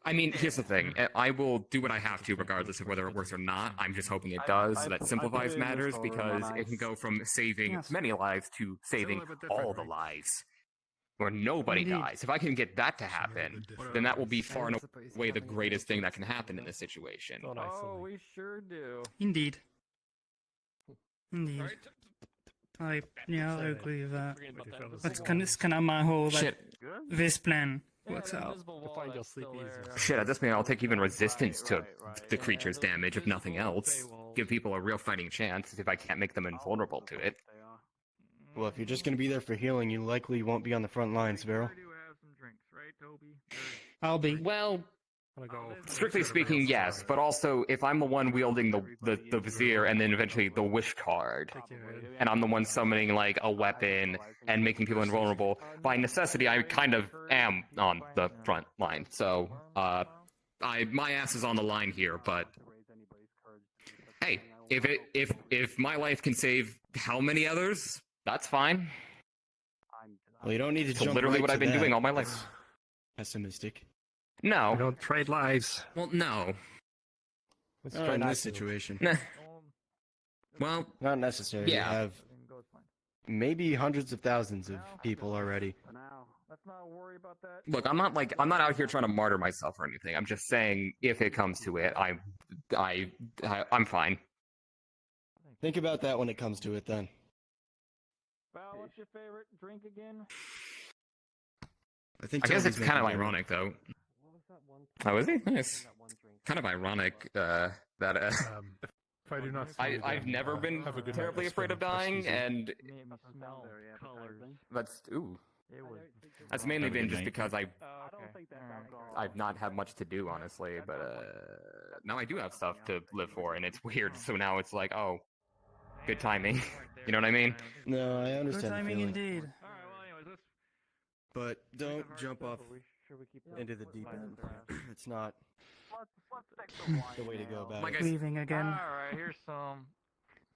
I mean, here's the thing. I will do what I have to, regardless of whether it works or not. I'm just hoping it does, so that simplifies matters, because it can go from saving many lives to saving all the lives, where nobody Indeed. dies. If I can get that to happen, then that will be far and away the greatest thing that can happen in this situation. Oh, we sure do. Indeed. Indeed. I agree with that. That's kind of my whole Shit. this plan works out. Shit, at this point, I'll take even resistance to the creature's damage, if nothing else. Give people a real fighting chance if I can't make them invulnerable to it. Well, if you're just gonna be there for healing, you likely won't be on the front lines, Vero. I'll be. Well, strictly speaking, yes, but also if I'm the one wielding the Vizier and then eventually the Wish card, and I'm the one summoning like a weapon and making people invulnerable, by necessity I kind of am on the front line. So, my ass is on the line here, but hey, if my life can save how many others, that's fine. Well, you don't need to It's jump literally right what to I've been that. doing all my life. Pessimistic. No. We don't trade lives. Well, no. Not in this situation. Nah. Well, not necessary. yeah. You have maybe hundreds of thousands of people already. Look, I'm not out here trying to martyr myself or anything. I'm just saying, if it comes to it, I'm fine. Think about that when it comes to it, then. Val, what's your favorite drink again? I think. I guess Toby's it's kind of making ironic, though. Oh, is he? Nice. Kind of ironic that. If I do not see you I've again, never been have a good night, terribly best afraid of friend. dying, Excuse me. and that's That's mainly been just because I've not had much to do, honestly. But now I do have stuff to live for, and it's weird. So now it's like, oh, good timing. You know what I mean? No, I understand. Good the timing feeling. indeed. But don't jump off into the deep end. It's not the way to go about Like it. Leaving again. Alright, here's some.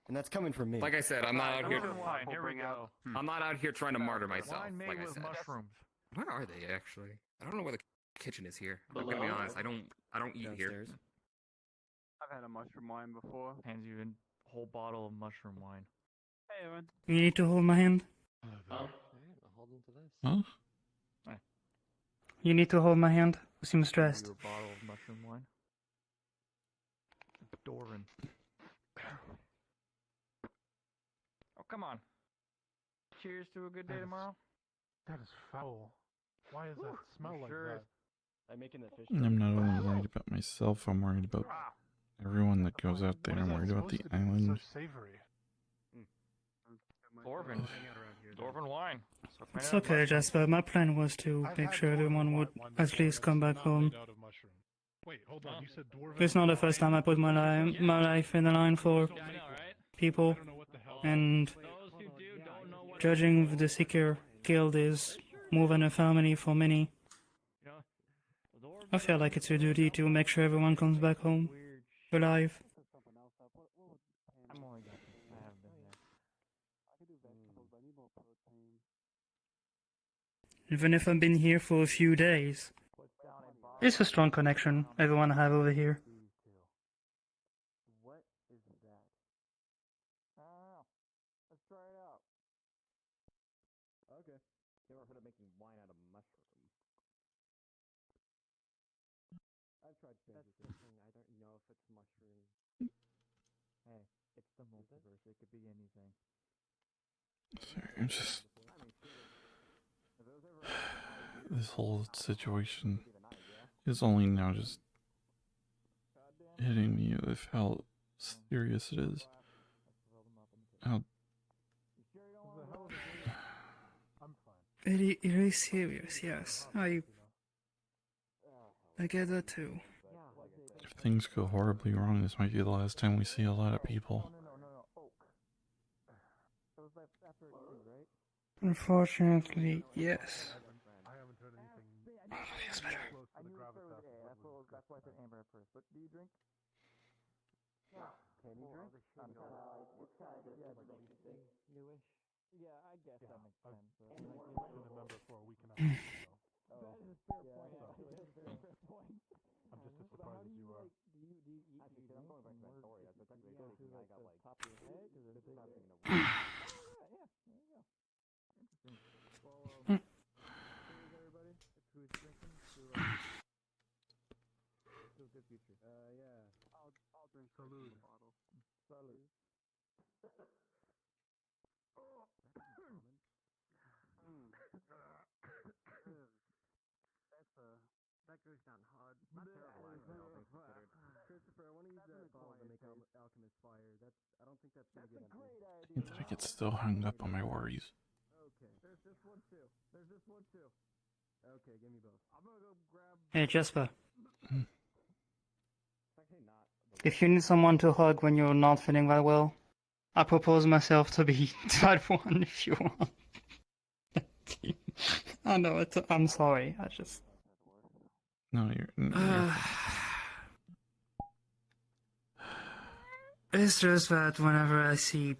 And that's coming from me. Like I said, I'm not out here. Wine, here we go. I'm not out here trying to martyr myself. Wine made Like I with said. mushrooms. Where are they actually? I don't know where the kitchen is here. I'm gonna be honest. I don't eat here. I've had a mushroom wine before. Hands you a whole bottle of mushroom wine. Hey, Evan. You need to hold my hand. Huh? You need to hold my hand. You seem stressed. You a bottle of mushroom wine. Doran. Oh, come on. Cheers to a good day tomorrow. That is foul. Why does that smell like that? I'm making the fish. I'm not only worried about myself, I'm worried about everyone that goes out there. I'm worried about the island. So savory. Dwarven. Dwarven wine. It's okay, Jasper. My plan was to make sure everyone would at least come back home. Wait, hold on. You said dwarven. It's not the first time I put my life in the line for people, and judging the Seeker Guild is more than a family for many. I feel like it's a duty to make sure everyone comes back home alive. Even if I've been here for a few days. It's a strong connection everyone have over here. What is that? I don't know. Let's try it out. Okay. Never heard of making wine out of mushrooms. I've tried That's the thing. I don't know if it's mushroom. Hey, it's the multiverse. It could be anything. Sorry, I'm just. this whole situation is only now just hitting me with how serious it is. How It is serious, yes. I get that too. if things go horribly wrong, this might be the last time we see a lot of people. Unfortunately, yes. Oh, feels better. That goes down hard. Not terrible, actually, all things considered. Christopher, I want to use that bottle to make alchemist fire. I don't think that's gonna get empty. I think that I get so hung up on my worries. Okay. There's this one too. Okay, give me both. I'm gonna go grab. Hey, Jasper. If you need someone to hug when you're not feeling that well, I propose myself to be that one if you want. I know, I'm sorry, I just... No, you're It's just that whenever I see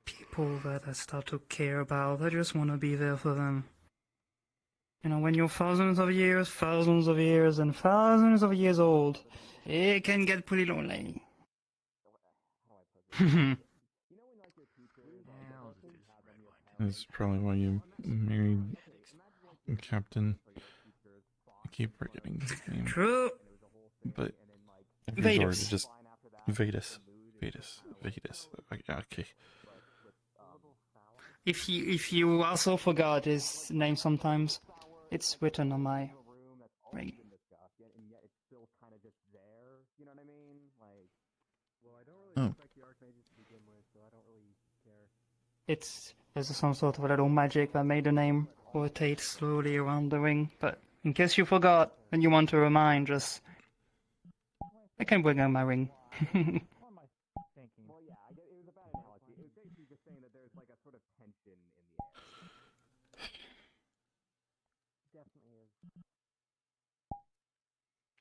people that I start to care about, I just want to be there for them. You know, when you're thousands of years, and thousands of years old, it can get pretty lonely. That's probably why you married Captain. I keep forgetting his name. True. But Vetus. Just Vetus. Okay. If you also forgot his name sometimes, it's written on my ring. Oh. There's some sort of little magic that made the name rotate slowly around the ring, but in case you forgot and you want to remind, just... I can bring out my ring.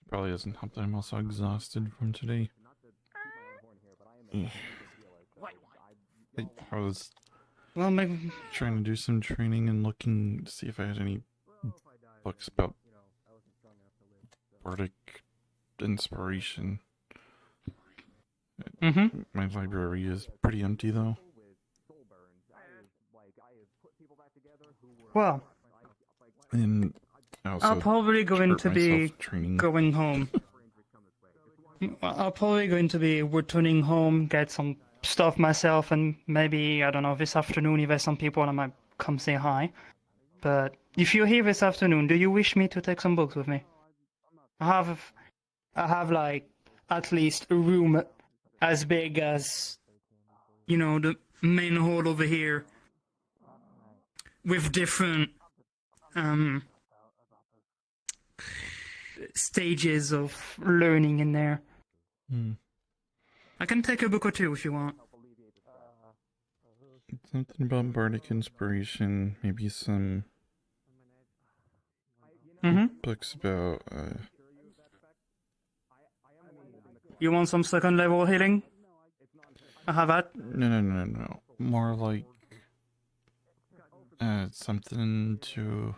Probably doesn't help that I'm also exhausted from today. I was trying to do some training and looking to see if I had any books about bardic inspiration. My library is pretty empty though. Well, and I'm probably going to be going home. I'm probably going to be returning home, get some stuff myself, and maybe, I don't know, this afternoon if there's some people I might come say hi. But if you're here this afternoon, do you wish me to take some books with me? I have like at least a room as big as, you know, the main hall over here, with different stages of learning in there. I can take a book or two if you want. Something about bardic inspiration, maybe some books about You want some second level healing? I have that. No. More like something to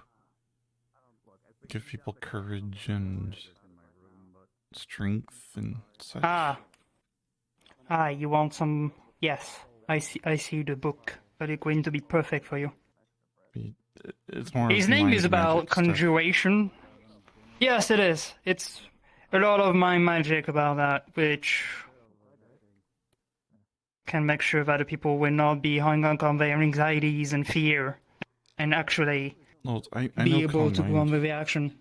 give people courage and strength and such. You want some? Yes, I see the book. That is going to be perfect for you. It's more. His name is about conjuration. Yes, it is. It's a lot of mind magic about that, which can make sure that the people will not be hung up on their anxieties and fear, and actually Well, I be know able Calm to go on Mind. with the action.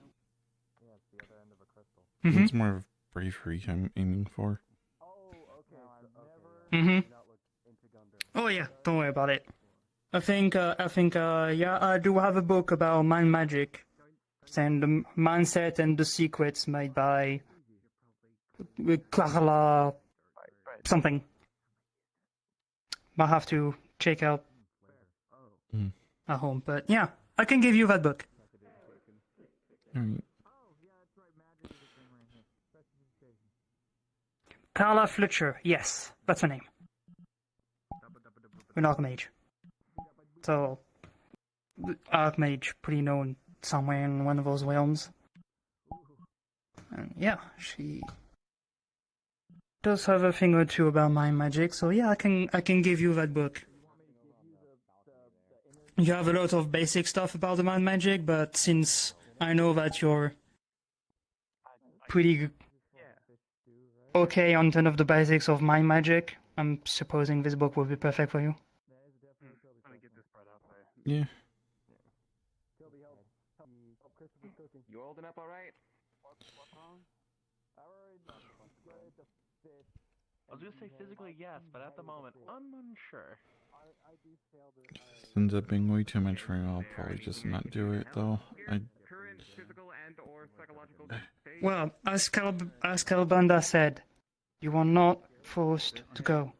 It's more of bravery I'm aiming for. Oh yeah, don't worry about it. I think, yeah, I do have a book about mind magic, and the mindset and the secrets made by Carla something. I'll have to check out at home, but yeah, I can give you that book. Alright. Carla Fletcher, yes, that's her name. An Archmage. So, Archmage, pretty known somewhere in one of those realms. And yeah, she does have a thing or two about mind magic, so yeah, I can give you that book. You have a lot of basic stuff about the mind magic, but since I know that you're pretty okay on ton of the basics of mind magic, I'm supposing this book will be perfect for you. Yeah. You holding up all right? I was gonna say physically yes, but at the moment I'm unsure. This ends up being way too much for me. I'll probably just not do it though. Well, as Calbanda said, you are not forced to go.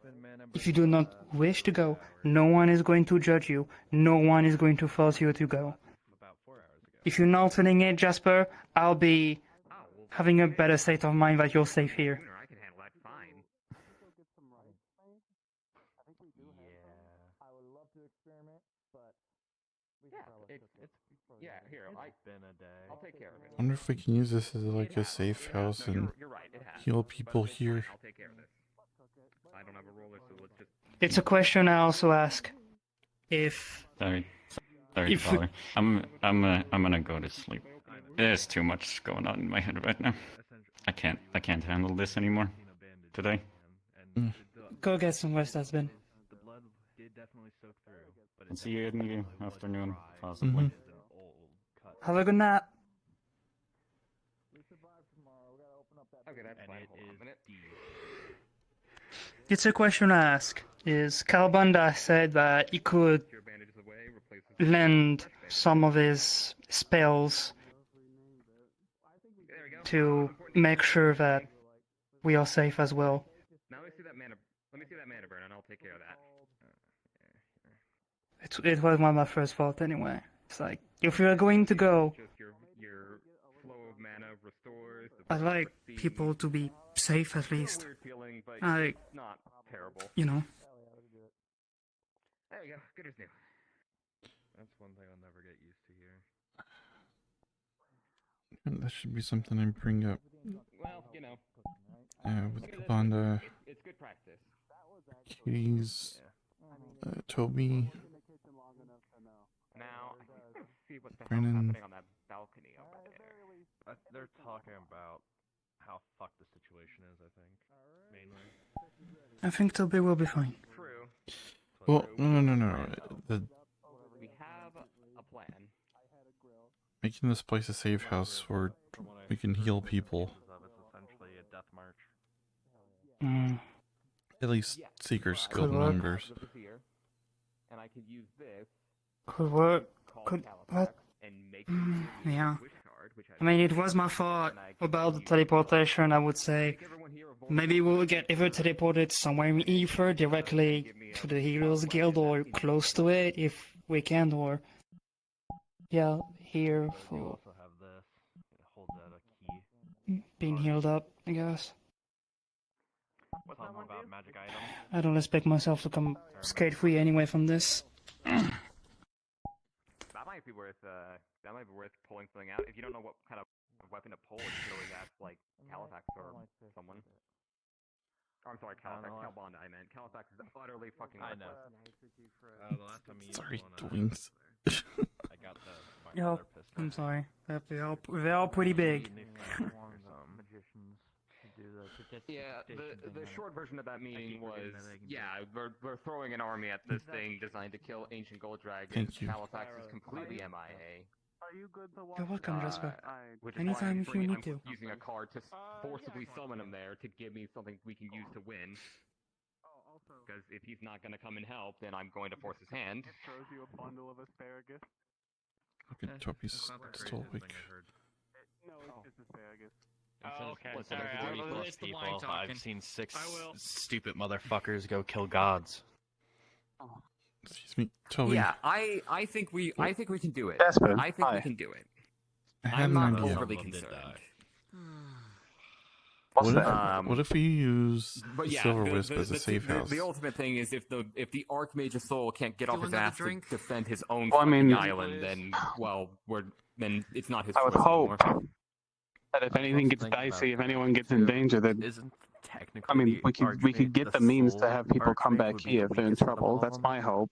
If you do not wish to go, no one is going to judge you. No one is going to force you to go. If you're not feeling it, Jasper, I'll be having a better state of mind that you're safe here. I can handle that fine. Yeah, here, I'll take care of it. I wonder if we can use this as like a safe house and heal people here. I'll take care of this. I don't have a roller, so let's just... It's a question I also ask. If Sorry, caller. I'm gonna go to sleep. There's too much going on in my head right now. I can't handle this anymore. Today. Go get some rest, husband. I'll see you in the afternoon, possibly. Have a good night. Okay, that's fine. Hold on a minute. It's a question I ask. Is Calbanda said that he could lend some of his spells to make sure that we are safe as well. Now let me see that mana burn, and I'll take care of that. It was one of my first thoughts anyway. It's like, if we are going to go, Your flow of mana restores. I like people to be safe at least. It's not terrible. You know. There we go. Good as new. That's one thing I'll never get used to here. That should be something I bring up. Well, you know. With Kabanda, It's good practice. Kitties, Toby, Now, let's see what the hell's Brennan. happening on that balcony over there. They're talking about how fucked the situation is, I think. Mainly. I think Toby will be fine. True. Well, no. We have a plan. Making this place a safe house where we can heal people. It's essentially a death march. At least Seeker's Guild Could work. members. And I could use this. Could work. Could what? Yeah. I mean, it was my thought about the teleportation. I would say maybe we'll get either teleported somewhere in Aether directly to the Heroes Guild or close to it if we can, or yeah, here for Also have this. It holds out a key. being healed up, I guess. What's that one about magic items? I don't expect myself to come scot-free anyway from this. That might be worth pulling something out. If you don't know what kind of weapon to pull, you could always ask like Califax or someone. Oh, I'm sorry, Califax. Calbanda, I meant. Califax is utterly fucking worthless. The last time you Sorry, used one, twins. I got the Yo, I'm sorry. They're all pretty big. Magicians to do the Yeah, the short version of that meeting was, yeah, we're throwing an army at this thing designed to kill ancient gold dragons. Thank you. Halifax is completely MIA. Are you good to You're welcome, Jasper. Which is why Anytime I'm if you need I'm to. using a card to forcibly summon him there to give me something we can use to win. Because if he's not going to come and help, then I'm going to force his hand. It throws you a bundle of asparagus. Okay, Toppy's still awake. No, it's asparagus. Oh, okay. Listen, Sorry, it's I was plus the wine people. talking. I've seen 6 I will. stupid motherfuckers go kill gods. Excuse me, Toby. Yeah, I think we can do it. Jasper, I think we hi. can do it. I had I'm an not idea. overly concerned. What if we use But the yeah, Silver Wisp as a the, safe house? the ultimate thing is if the Archmage's soul can't get off Do his another ass drink? to defend his own Well, I fucking mean- island, then then it's not his I would choice hope anymore. that if anything gets Think about dicey, it. if anyone gets in danger, that Isn't technically I mean, the we could Archmage get the means to sole have people come Archmage back would be here the if they're in weakest out of trouble. all of That's them? my hope.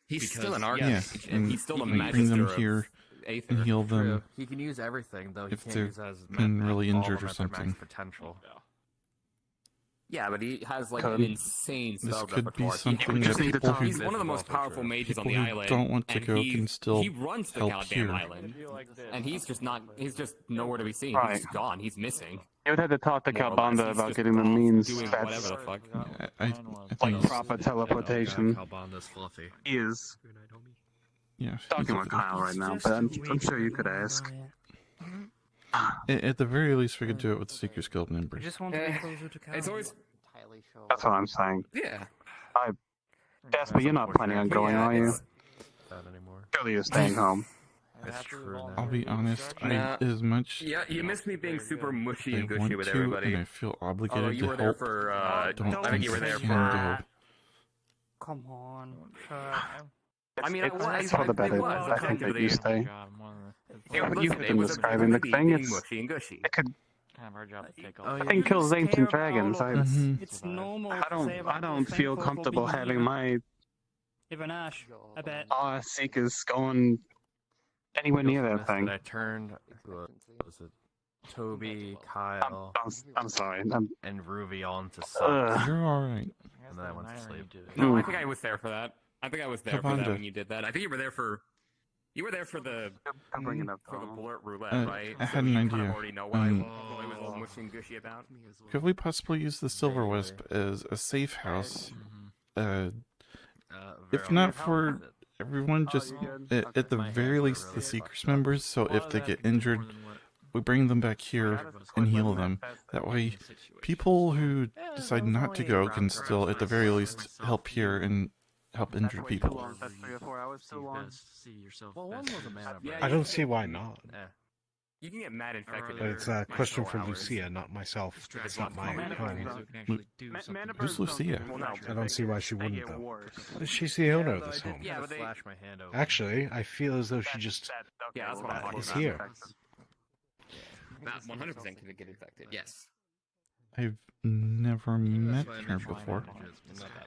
He's still an Because, Archmage, yes, and he's still a we bring them magister here of Aether. and heal them True. He can use everything, though he if can't they're use as been really all injured of or them at their max something. potential. Yeah, but he has like Could. an insane This spell could be repertoire. something just that need to people talk- who, He's one of the most powerful mages on people the who island. don't want to and go he, can still he runs the help goddamn here. island, and he's just nowhere to be seen. Right. He's just gone. He's missing. You would have to talk to More or less. Calbanda He's about just getting the off means doing that's whatever the fuck. I like think proper teleportation. Calbanda's fluffy. He is yeah. talking with Kyle right now, but I'm sure you could ask. At the very least, we could do it with the Seeker's Guild I members. just want to be closer to Cal. It's always That's what I'm saying. yeah. Jasper, you're not planning on going, are you? Not anymore. Surely you're staying home. It's true now. I'll be honest, Nah. as much Yeah, you missed me being super mushy I and want gushy with to, everybody. and I feel Although obligated you to were there help. for, don't I think you were think there I for. can go. Come on. I mean, It's for the better. I think that you stay. It, What listen, you've it been was describing the objectively thing, being it's mushy and gushy. it could Kind of our job to take I think kills ancient dragons. It's normal. I don't feel comfortable having my Even Ash, I bet. seekers going anywhere near that thing. I turned, was it Toby, Kyle, I'm sorry. and Ruby on to Ugh. suck. You're alright. And then I went to sleep. No, I think I was there for that. I think I was there for that Kabanda. when you did that. I think you were there for. You were there for the. I'm bringing up for the blurt roulette, Uh, right? I So had an you kind idea. of already know what I was all mushy and gushy about. Could we possibly use the Silver Wisp as a safe house? If not for everyone, just at the very least the Seekers members, so if they get injured, we bring them back here and heal them. That way, people who decide not to go can still, at the very least, help here and help injured people. That's 3 or 4 hours too long. Well, one was a mana break. I don't see why not. You can get mad infected. But it's a question for Lucia, not myself. It's not my time. Who's Lucia? I don't see why she wouldn't, though. She's the owner of this home. Yeah, but they. Actually, I feel as though she just Yeah, that's what I'm talking is about. here. That 100% could get infected. Yes. I've never met her before.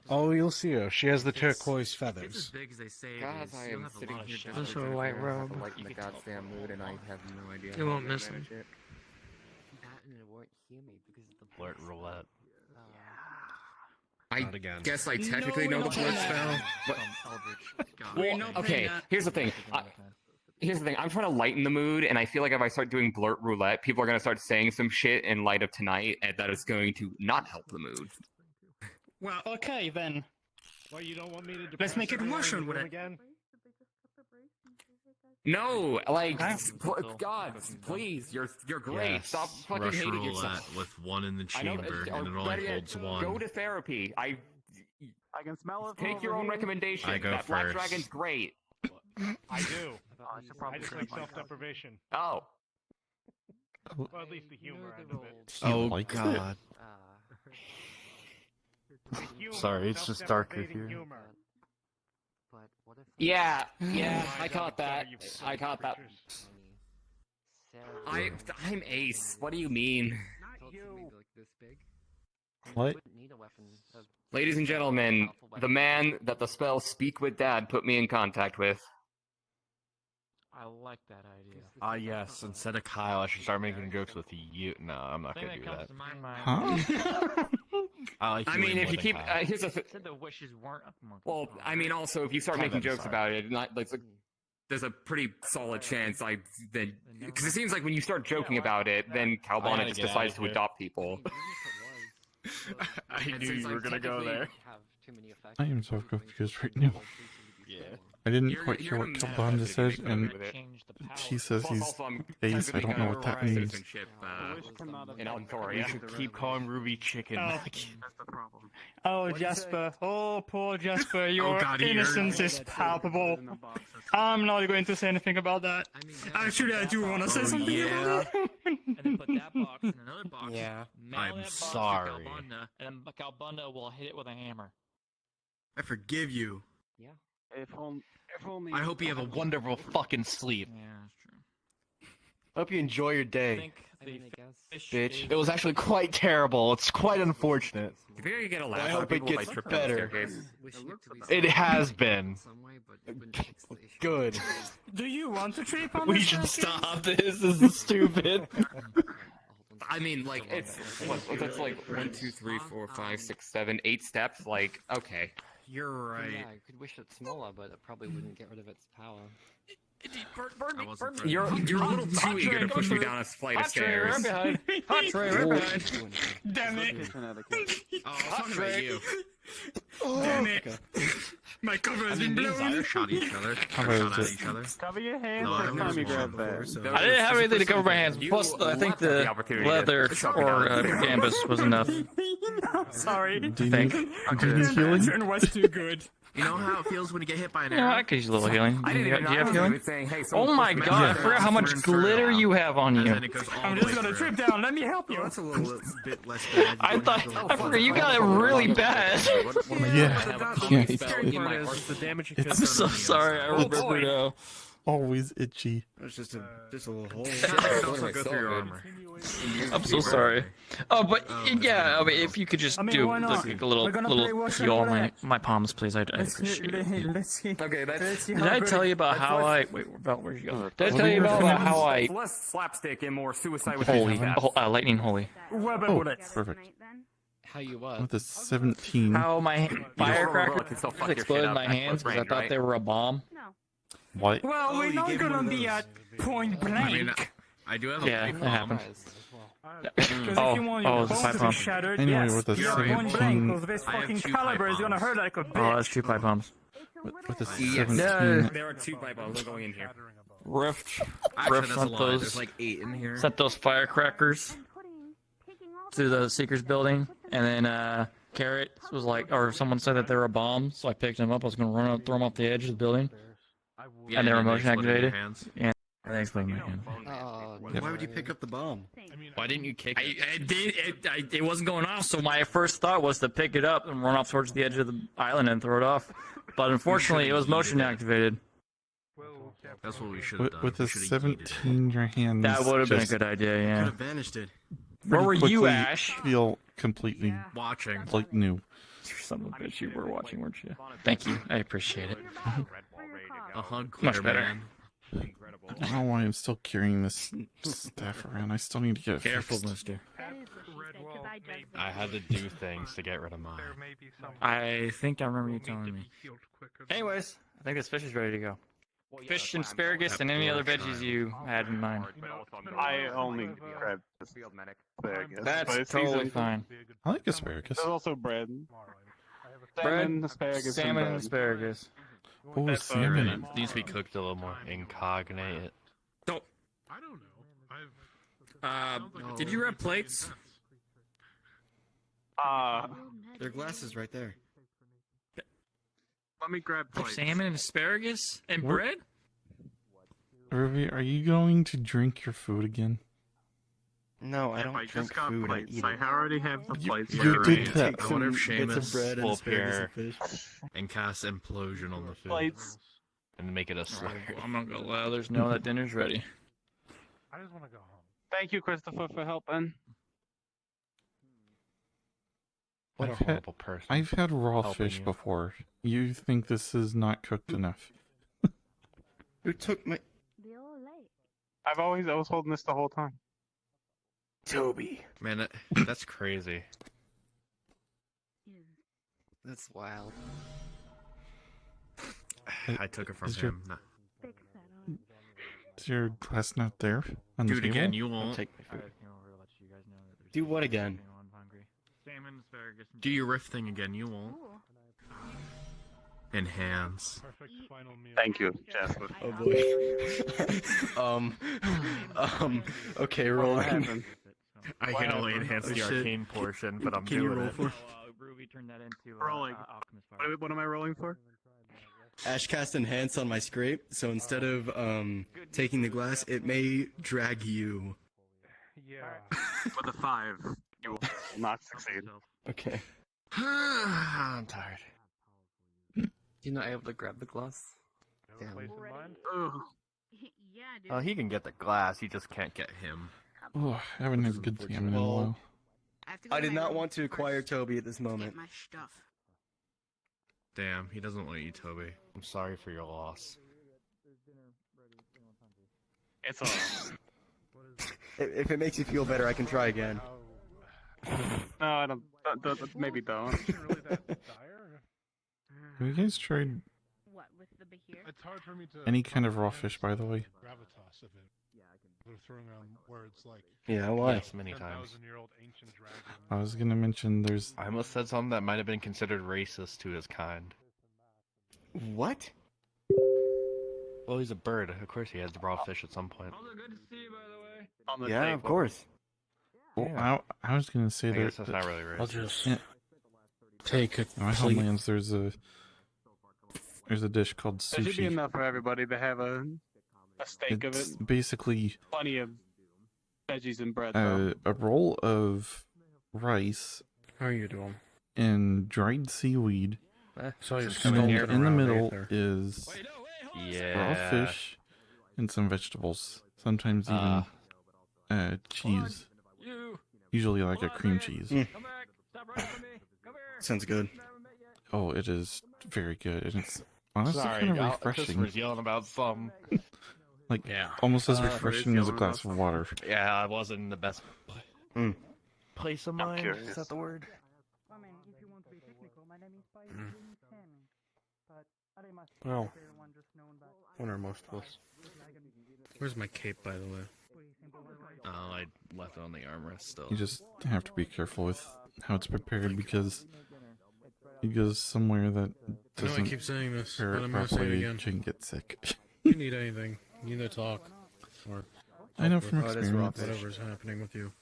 Oh, you'll see her. She has the turquoise feathers. God, I am sitting here just Those are a white robe. like in the goddamn mood, and I have no idea. You how won't to miss manage them. it. That and it won't hear me because of the Blurt roulette. I Not again. guess I technically know the blurt spell, but We're not okay. playing that. Here's the thing. Here's the thing. I'm trying to lighten the mood, and I feel like if I start doing blurt roulette, people are gonna start saying some shit in light of tonight, and that is going to not help the mood. Well, okay then. Well, you don't want me to Let's make it Russian with it. again? No, like, God, please, you're great. Yes, Stop fucking Rush hating roulette yourself. with one in the I know, chamber, or and it only better yet, holds one. Go to therapy. I can smell it. from Take your over own here. recommendation. I go That Black first. Dragon's great. I do. I should I probably just drink like my cup. self-deprivation. Oh. Well, at least the humor end of it. Oh likes it? God. The humor, Sorry, it's just darker self-deprecating here. humor. Yeah, I caught that. I caught that. I'm Ace. What do you mean? What? Ladies and gentlemen, the man that the spell Speak with Dad put me in contact with. I like that idea. Yes. Instead of Kyle, I should start making jokes with you. No, I'm not gonna do that. Huh? I mean, if you keep here's the Said the wishes weren't up monkey. well, I mean, also if you start Kind making of jokes sorry. about it, not like there's a pretty solid chance, like that, because it seems like when you start joking about it, then I Calbana gotta just get decides outta to here. adopt people. I knew you were gonna go there. I am so confused right now. Yeah. I didn't quite hear what Calbanda said, and he says he's ace. I don't know what that means. In We Antoria. should keep calling Ruby chicken. Oh, Jasper. Oh, poor Jasper. Your God, he innocence heard- is palpable. I'm not going to say anything about that. Actually, I do want to say something about it. And then put that box in another box. Yeah. Mail I'm that box sorry. To Calbunda, and then Calbunda will hit it with a hammer. I forgive you. Yeah. If only. I hope you have a Wonderful fucking sleep. Yeah, that's true. Hope you enjoy your I day, think the fish bitch. is- It was actually quite terrible. It's quite unfortunate. You figure you get a I laugh. hope it gets better. Staircase. It has been. Good. Do you want to trip on We this should staircase? stop this. This is stupid. I mean, like it's that's like 1, 2, 3, 4, 5, 6, 7, 8 steps. Like, okay. You're right. Yeah, I could wish it smaller, but it probably wouldn't get rid of its power. Burn me, burn me. You're a little too eager to push me down a flight of stairs. Hot tray right behind. Damn it. Oh, it's talking about you. Damn it. My cover has been blown. Shot each other. Cover is it? Cover your hands No, I've every never time you seen grab before, that. so- I didn't have anything to cover my hands. Plus, I think the leather or canvas was enough. Sorry. Do you Think. need, do you need healing? Turn was too good. You know how it feels when you get hit by an Yeah, arrow? I could use a little healing. I Do didn't you, even do you have know I healing? was saying, hey, Oh my god, I forgot how much glitter you have on And you. then it goes all I'm the just way gonna through. trip down. Let me help you. Oh, that's a little bit less bad. I forgot you got it really bad. Yeah, The damage it I'm does so on the sorry, I inside. remember now. Always itchy. It's just a little hole. It can also go through your armor. I'm so sorry. Oh, but yeah, I mean, if you could just I mean, do why not? like a little We're gonna play little Russian heal on roulette. my palms, please. I'd Let's appreciate it. let's see. Okay, Let's that's see Did how I good tell it- you about how let's- I wait? About where'd you go? Did I tell you about how I less slapstick and more suicide with holy steps. lightning holy? Rubber Oh, bullets. perfect. How you what? With a 17. How my firecracker can still fuck your exploded shit in up. my That's hands because I range, thought right? they were a bomb. What? Well, Oh, we're you not gave me gonna one of be those. at point I mean, blank. I do have a Yeah, pipe that happened. Because if you want your the bones pipe to be bomb. shattered, Anyway, yes, with a you have point 17 blank, because this I have fucking 2 caliber pipe is gonna bombs. hurt like a Oh, bitch. that's 2 pipe bombs. With a Yes. 17. There are 2 pipe bombs going in here. Rift Actually, Rift that's a sent lie. those There's like 8 in here. sent those firecrackers to the Seekers building, and then Carrot was like, or someone said that they were a bomb, so I picked them up. I was gonna run out, throw them off the edge of the building, Yeah, and they were and motion exploded in your activated. hands. Yeah, they exploded in my hand. Why would you pick up the bomb? Why didn't you kick it? It wasn't going off, so my first thought was to pick it up and run off towards the edge of the island and throw it off. But unfortunately, it was motion activated. That's what we should have done. With We a should've 17 in your hands. That would have been a just good idea, Could yeah. have banished it. Where were pretty you, quickly Ash? Feel completely Watching. like new. Son of a bitch, you were watching, weren't you? Thank you, I appreciate it. A hug, Much Glitter better. Man. I don't know why I'm still carrying this staff around. I still need to get it Careful, fixed. mister. I had to do things to get rid of mine. I think I remember you telling me. Anyways, I think this fish is ready to go. Fish and asparagus and any other veggies you had in mind. I only grabbed asparagus. That's but it's totally seasoned. fine. I like asparagus. There's also bread. Bread, Salmon, asparagus, salmon, and and bread. asparagus. Oh, It salmon. needs to be cooked a little more incognate. So, I don't know. did you grab plates? Their glasses right there. Let me grab Of plates. salmon and asparagus and What? bread? Ruby, are you going to drink your food again? No, I don't I drink just got food. I plates. eat I it. already have the plates. You did that. I wonder if Some Seamus bits of bread and will asparagus appear and fish. and cast implosion on the food. Plates. And make it a slur. I'm not gonna lie, there's no that dinner's ready. I just want to go home. Thank you, Christopher, for helping. What a I've had- horrible person. I've had raw Helping fish you. before. You think this is not cooked enough? Who took my? I was holding this the whole time. Toby. Man, that's crazy. That's wild. I took it from Is your- him. Nah. Is your glass not there on the Do it table? again, you won't. Take my food. Do what again? Salmon, asparagus, and Do your riff thing again, you won't. Enhance. Perfect final meal. Thank you, Jasper. Oh boy. Okay, rolling. I can only enhance the shit. arcane portion, but I'm Can you doing roll it. for? Ruby turned that into Rolling. alchemist fire. What am I rolling for? Ashcast enhance on my scrape, so instead of taking the glass, it may drag you. Yeah. With a 5, you will not succeed. Okay. I'm tired. You're not able to grab the glass? You have a place in mind? Ugh. Yeah, dude. He can get the glass, he just can't get him. Oh, I haven't had good salmon in a while. I did not want to acquire Toby at this moment. Get my stuff. Damn, he doesn't want you, Toby. I'm sorry for your loss. It's all. If it makes you feel better, I can try again. No, I don't. Maybe don't. Have you guys tried What with the Bahir? It's hard for me to. any kind of raw fish, by the way? Gravitas of it. We're throwing around words like. Yeah, why? Yes, many times. 10,000-year-old ancient dragon. I was gonna mention there's. I almost said something that might have been considered racist to his kind. What? Well, he's a bird. Of course he has raw fish at some point. Good to see you, by the way. On the Yeah, table. of course. Well, Yeah. I was gonna say I that. guess that's not really racist. I'll just Yeah. take a In my plate. homelands, there's a dish called There should be sushi. enough for everybody to have a steak of It's it. basically Plenty of veggies and bread, though. a roll of rice How are you doing? and dried seaweed, So you're and then stomping in the around middle Aether. is Yeah. raw fish and some vegetables. Sometimes even cheese. Usually like a cream cheese. Sounds good. Oh, it is very good, and it's honestly Sorry, kind of y'all- refreshing. Christopher's yelling about some. Like Yeah. almost as Uh, refreshing as a glass of water. Yeah, I wasn't in the best place of mind. curious. Is that the word? I mean, if you want to be technical, my name is Pai Mm. Salmon. But I must Well, everyone just known that. when are most of us? Where's my cape, by the way? Oh, I left it on the armrest still. You just have to be careful with how it's prepared because it goes somewhere that I know I doesn't keep saying this, prepare but it I'm gonna say it properly. again. You can get sick. If you need anything, you need to talk, or I know help from with experience. whatever's happening with you.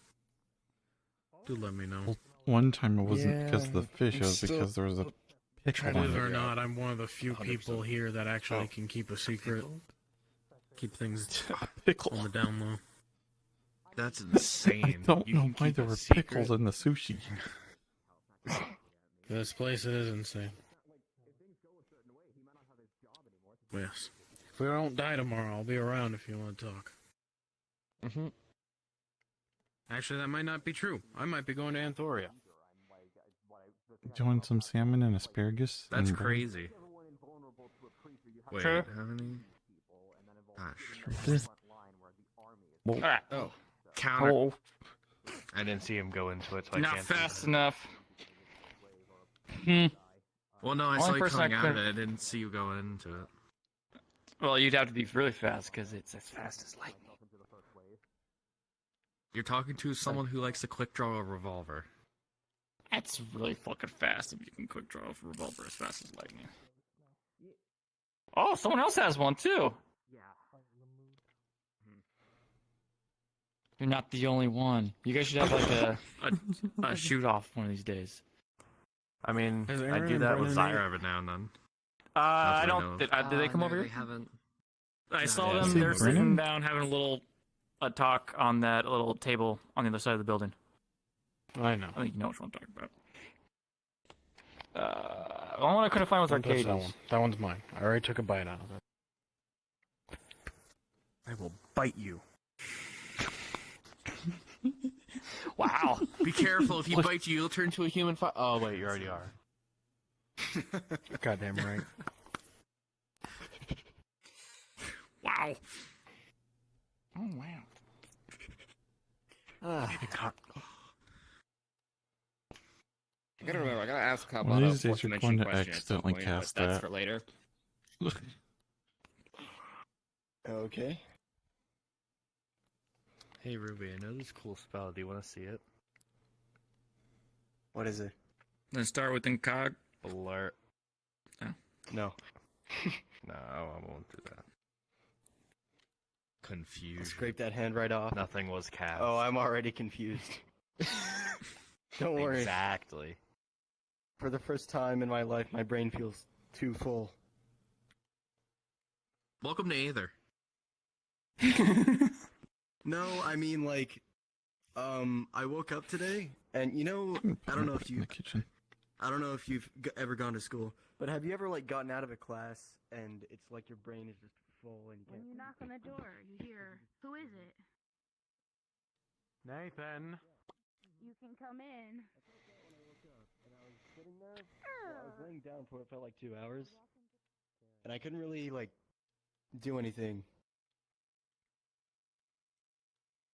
Do let me know. One time it wasn't because of the fish, it I'm was still- because there was a pickle Believe on it or it. not, I'm one of the few people here that actually can keep a secret. Keep things on the down low. That's insane. I don't You know can why keep there a were secret? pickles in the sushi. This place it is insane. Yes. If we don't die tomorrow, I'll be around if you want to talk. Mm-hmm. Actually, that might not be true. I might be going to Anthoria. Do you want some salmon and asparagus? That's and bread? crazy. Wait, Sure. how many? Ah, Sure. shit. Well, Oh, counter. Oh. I didn't see him go into it, so I Not can't. fast enough. Well, no, I Only saw you person coming I out of could- it. I didn't see you going into it. Well, you'd have to be really fast because it's as fast as lightning. You're talking to someone who likes to quick draw a revolver. That's really fucking fast if you can quick draw a revolver as fast as lightning. Oh, someone else has one too. You're not the only one. You guys should have like a shoot off one of these days. I mean, Has I Aaron do and that with Brennan Zyra every now and then. I That's what I don't. know. Did they come over No, here? they haven't. I saw Yeah, them. see They're sitting Brennan? down having a talk on that little table on the other side of the building. I know. I think you know which one I'm talking about. The one I couldn't find was Don't touch arcades. that one. That one's mine. I already took a bite out of it. I will bite you. Wow. Be careful. If he bites you, you'll turn into a human. Oh wait, you already are. Goddamn right. Wow. Oh wow. I gotta remember, I gotta ask Cobb One about of a these fourth days you're dimension going to question at some accidentally point, cast but that's that. for later. Okay. Hey Ruby, I know this cool spell. Do you want to see it? What is it? Let's start with incog. Blur. Oh. No. No, I won't do that. Confusion. I'll scrape that hand right off. Nothing was cast. Oh, I'm already confused. Don't worry. Exactly. For the first time in my life, my brain feels too full. Welcome to Aether. No, I mean like, I woke up today, and you know, I don't know if you, I don't know if you've ever gone to school, but have you ever like gotten out of a class and it's like your brain is just full and you When can't. you knock on the door, you hear, "Who is it?" Nathan. You can come in. Sitting there, I was laying down for what felt like 2 hours, and I couldn't really like do anything.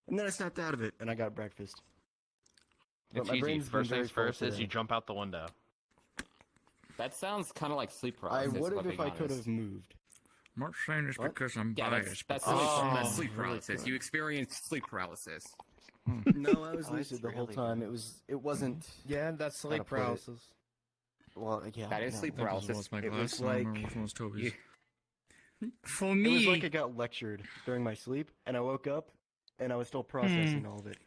And then I snapped out of it, and I got breakfast. But It's my easy. brain's been First very things full first is today. you jump out the window. That sounds kind of like sleep I paralysis. would have if if I could honest. have moved. I'm not saying this What? because I'm Yeah, biased. that's but that's sleep really paralysis. good. You experienced sleep paralysis. No, I was Oh, lucid it's the whole really time. good. It wasn't. Yeah, that's how to sleep put it. paralysis. Well, yeah. That is no. sleep That was paralysis. my It glass. was I don't like- remember which one was Toby's. For It was me, like I got lectured during my sleep, and I woke up, and I was still processing all of it.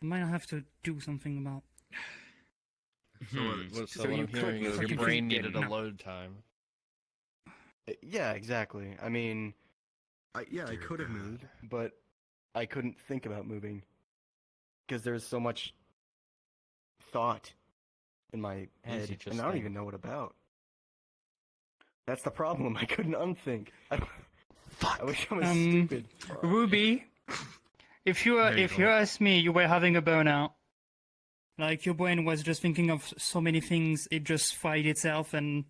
I might have to do something about. So what you I'm hearing is your fucking brain keep needed a getting- load time. Yeah, exactly. I mean, I Dear could have God. moved, but I couldn't think about moving because there's so much thought in my head, Easy, just and I don't think. even know what about. That's the problem. I couldn't unthink. I wish I was stupid. Ruby, if you There you if go. you ask me, you were having a burnout. Like your brain was just thinking of so many things, it just fried itself, and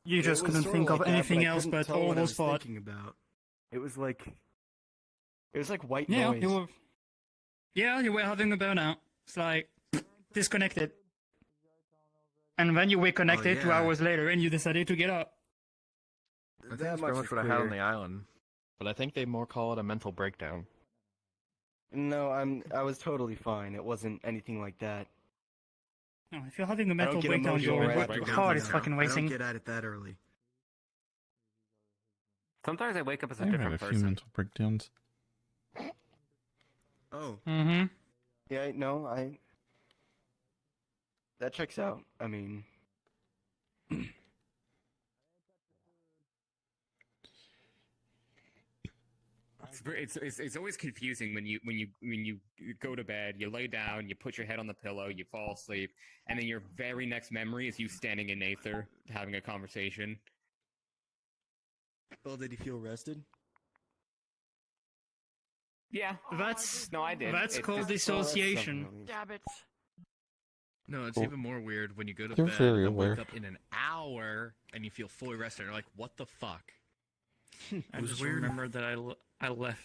you just It was couldn't sorta think like of that, anything but I else couldn't but tell all what I those was thoughts. thinking about. It was like white Yeah, noise. you were having a burnout. It's like disconnected, and then you reconnected 2 yeah. hours later, and you decided to get up. I think That that's much pretty is much what I had on clear. the island. But I think they more call it a mental breakdown. No, I was totally fine. It wasn't anything like that. No, if you're having a I mental don't get breakdown, emotional your right after heart waking is up. fucking I racing. don't get at it that early. Sometimes I wake up as a I've had different a few person. mental breakdowns. Oh. Mm-hmm. Yeah, no, that checks out. I mean, It's always confusing when you go to bed, you lay down, you put your head on the pillow, you fall asleep, and then your very next memory is you standing in Aether having a conversation. well, did you feel rested? Yeah. No, I did. That's It's called just- dissociation. Damn it. No, it's Cool. even more weird when you go to You're bed very and aware. wake up in an hour and you feel fully rested. And you're like, what the fuck? I was just weird. remember that I left.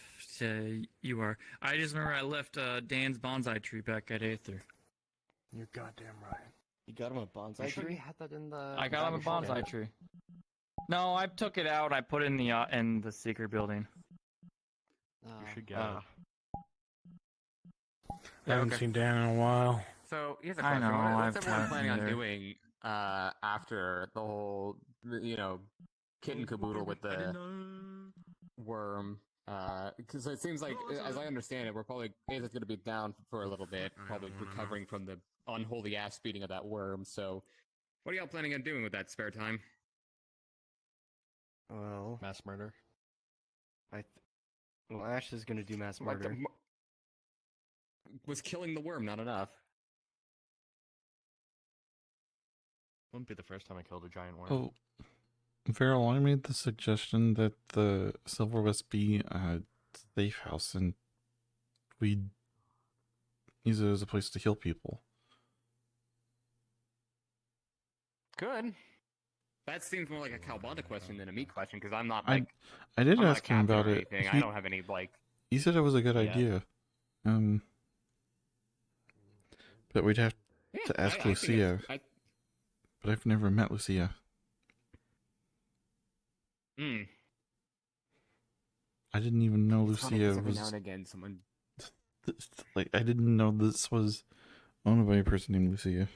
You are. I just remember I left Dan's bonsai tree back at Aether. You're goddamn right. You got him a bonsai sure tree? you had that in the. I got him a bonsai tree. No, I took it out. I put it in the secret building. You should get Ah. I haven't seen Dan in a while. So here's a I question: know, what's I've everyone tried planning on either. doing after the whole, kit and caboodle with the worm? Because it seems like, as I understand it, we're probably Aether's going to be down for a little bit, probably recovering from the unholy ass beating of that worm. So, what are y'all planning on doing with that spare time? Well, mass murder. Well, Ash is gonna do mass What the murder. Was killing the worm not enough? Wouldn't be the first time I killed a giant worm. Oh, Farrell, I made the suggestion that the Silver West be a safe house and we'd use it as a place to heal people. Good. That seems more like a Calbonda question than a me question, because I'm not I like I did I'm not a ask him captain about or it. anything. I don't have any like. He said it was a good Yeah. idea. But we'd have to ask I think Lucia. it's, But I've never met Lucia. Hmm. I didn't even know It's funny, Lucia 'cause every now was and again someone. like. I didn't know this was owned by a person named Lucia.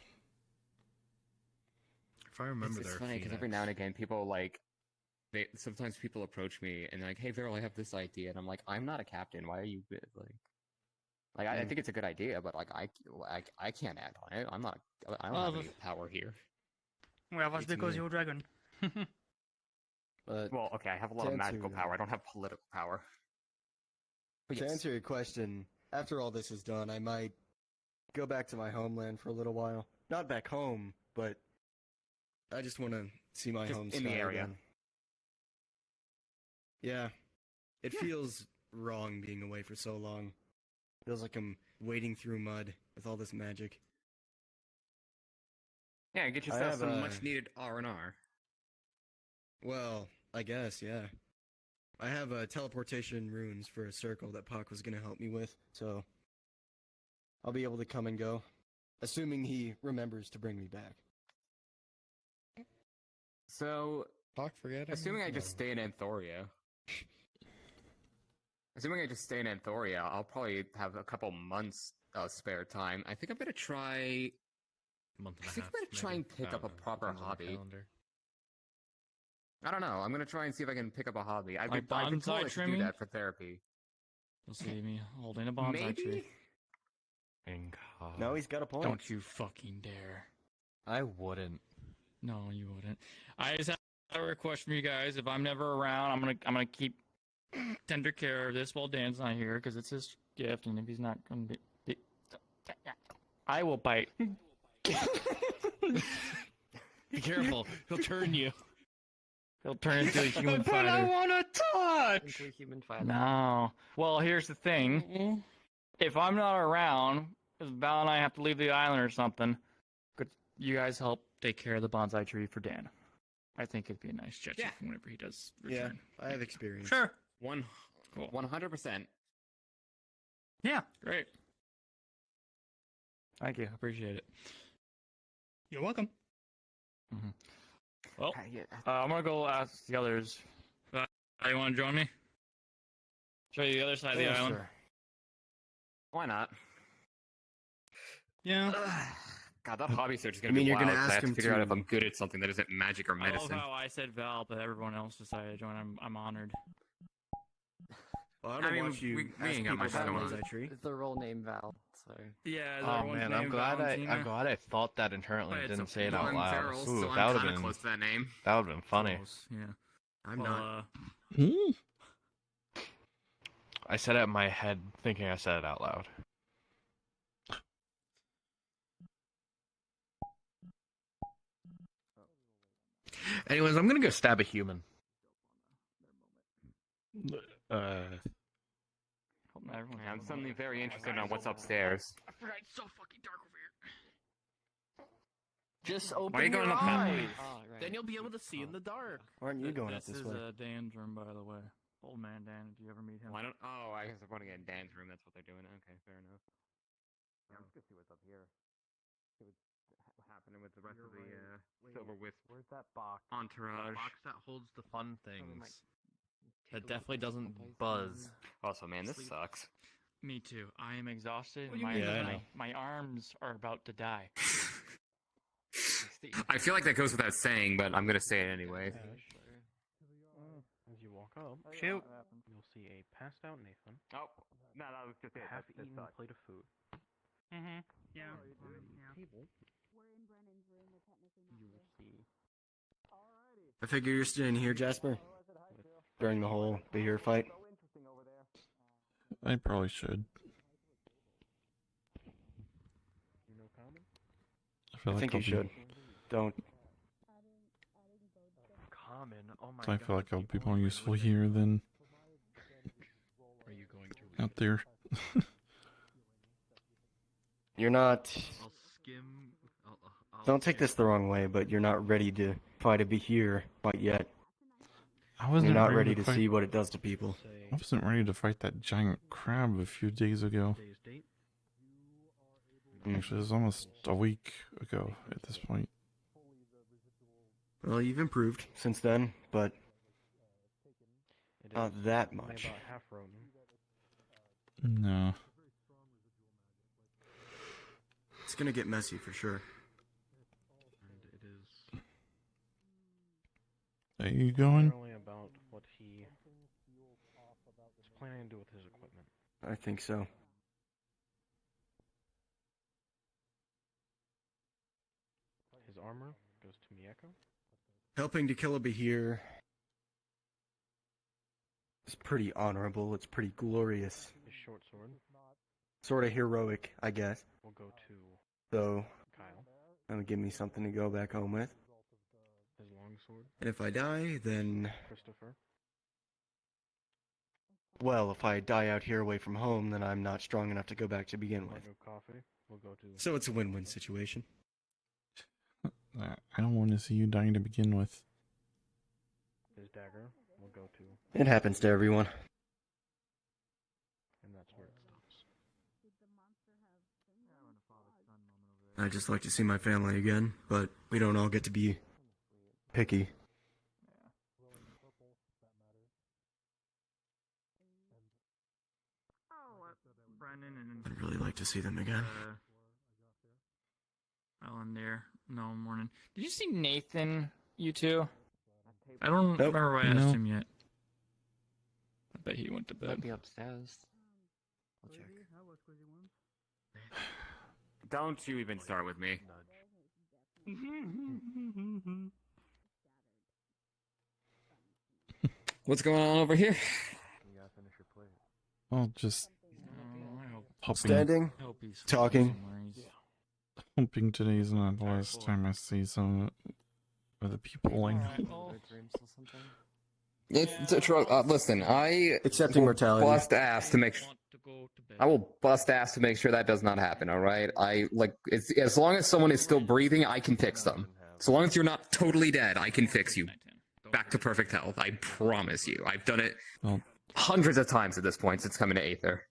If I remember, It's there are funny because every now and again people like. Sometimes people approach me and they're like, "Hey, Viral, I have this idea," and I'm like, "I'm not a captain. Why are you like?" I think it's a good idea, but like I can't act on it. I don't have any power here. Well, that's because you're a dragon. Well, okay, I have a lot of magical power. I don't have political power. But To yes. answer your question, after all this is done, I might go back to my homeland for a little while. Not back home, but I just want to see my Just home in the sky area. again. Yeah, it feels wrong being away for so long. Feels like I'm wading through mud with all this magic. Yeah, get I yourself have some a- much needed R&R. Well, I guess, yeah. I have teleportation runes for a circle that Puck was gonna help me with, so I'll be able to come and go, assuming he remembers to bring me back. So, assuming I just stay in Anthoria. I'll probably have a couple months of spare time. I think I'm gonna try. Month and I a think half, I'm gonna try and pick up a proper depends on the hobby. calendar. I don't know. I'm gonna try and see if I can pick up a hobby. I've Like been told bonsai I should do trimming? that for therapy. You'll see me holding a bonsai Maybe? tree. No, he's got a point. Don't you fucking dare. I wouldn't. No, you wouldn't. I just have a request from you guys. If I'm never around, I'm gonna keep tender care of this while Dan's not here because it's his gift, and if he's not gonna be, I will bite. Be careful, he'll turn you. He'll turn into a human But I fighter. wanna touch! Into a human fighter. No. Well, here's the thing. If I'm not around, if Val and I have to leave the island or something, could you guys help take care of the bonsai tree for Dan? I think it'd be a nice gesture Yeah. whenever he does Yeah, return. I have experience. Sure. 100%. Yeah, great. Thank you. Appreciate it. You're welcome. Mm-hmm. Well, I'm gonna go ask the others. You want to join me? Show you the other side of the Yeah, island. sure. Why not? Yeah. God, that hobby search is gonna I mean, be you're wild. gonna 'cause I ask have to him figure out to- if I'm good at something that isn't magic or medicine. I love how I said Val, but everyone else decided to join. I'm honored. Well, I I don't mean, want you we ask ain't got people much about going on. bonsai tree. It's the role name Val, so. Yeah. Oh man, I'm glad I thought that internally Wait, and it's didn't a- say it well, out I'm loud. Feral, Ooh, so I'm that would kinda have been close to that name. That would have been funny. Close, yeah. I'm Well, not. I said it in my head, thinking I said it out loud. Anyways, I'm gonna go stab a human. I'm suddenly very interested in what's upstairs. I forgot it's so fucking dark over here. Just Why are open you going your up that eyes. way? Then you'll be able to see in the dark. Why aren't you going up This this is way? Dan's room, by the way. Old man Dan. Did you ever meet him? Why don't? Oh, I guess I'm going to get in Dan's room. That's what they're doing. Okay, fair enough. Yeah, I'm just gonna see what's up here. See what's happening with the rest of the Silver Wisp. Where's that box? Entourage. The box that holds the fun things. That definitely doesn't buzz. Also, man, this sucks. Me too. I am exhausted. What And do you mean? Yeah, I my, know. my arms are about to die. I feel like that goes without saying, but I'm gonna say it anyway. As you walk up, you'll see a passed out Nathan. Oh, no, that was just it. Half-eaten plate of food. Mm-hmm. Yeah. Table. You will see. I figure you're staying here, Jasper, during the whole Behir fight. I probably should. I feel I like think I'll you be, should. Don't. Common. Oh my I god. feel like I'll be more useful here than Are you going to out there. You're not. I'll skim. Don't take this the wrong way, but you're not ready to fight a Behir quite yet. I wasn't You're not ready to to fight... see what it does to people. I wasn't ready to fight that giant crab a few days ago. Actually, it was almost a week ago at this point. Well, you've improved since then, but not that much. No. It's gonna get messy for sure. Are you going? About what he is planning to do with his equipment. I think so. His armor goes to Mieko. Helping to kill a Behir is pretty honorable. It's pretty glorious. His short sword Sort of heroic, I guess. will go to So, Kyle. that'll give me something to go back home with. His long sword, And if I die, then... Christopher. Well, if I die out here away from home, then I'm not strong enough to go back to begin with. Mug of coffee will go to So it's a win-win situation. I don't want to see you dying to begin with. his dagger will go to, It happens to everyone. and that's where it stops. I just like to see my family again, but we don't all get to be picky. Brennan and I'd really like to see them again. Alan there. No morning. Did you see Nathan? You two? I don't remember why I asked him yet. I bet he went to bed. Might be upstairs. I'll check. Don't you even start with me. What's going on over here? Well, just hoping, Standing, talking. hoping today's not the last time I see some of the people I know. Listen, I Accepting mortality. bust ass to make. I will bust ass to make sure that does not happen. All right. As long as someone is still breathing, I can fix them. So long as you're not totally dead, I can fix you back to perfect health. I promise you. I've done it hundreds of times at this point since coming to Aether.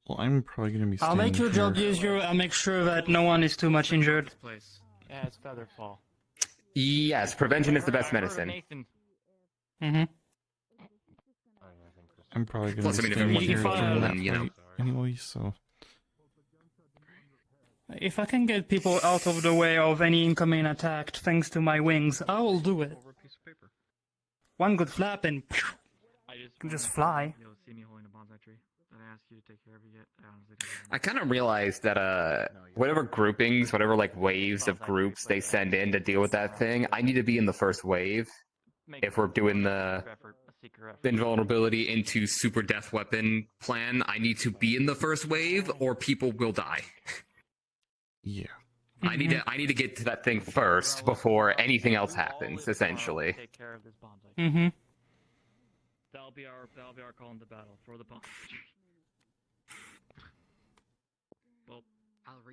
Well, I'm probably gonna be. I'll make your job easier. I'll make sure that no one is too much injured. Yeah, it's Featherfall. Yes, prevention is the best medicine. Mm-hmm. I'm probably gonna Plus, I be mean, if staying everyone's here involved, during that then, you know. fight anyway, so. If I can get people out of the way of any incoming attack thanks to my wings, I will do it. One good flap and can just fly. You'll see me holding a bonsai tree that I asked you to take care of yet. I honestly don't know. I kind of realized that whatever groupings, whatever like waves of groups they send in to deal with that thing, I need to be in the first wave if we're doing the invulnerability into super death weapon plan. I need to be in the first wave or people will die. Yeah. I need to get to that thing first before anything else happens, essentially. Take care of this bonsai. Mm-hmm. That'll be our call into battle for the bonsai tree. Well,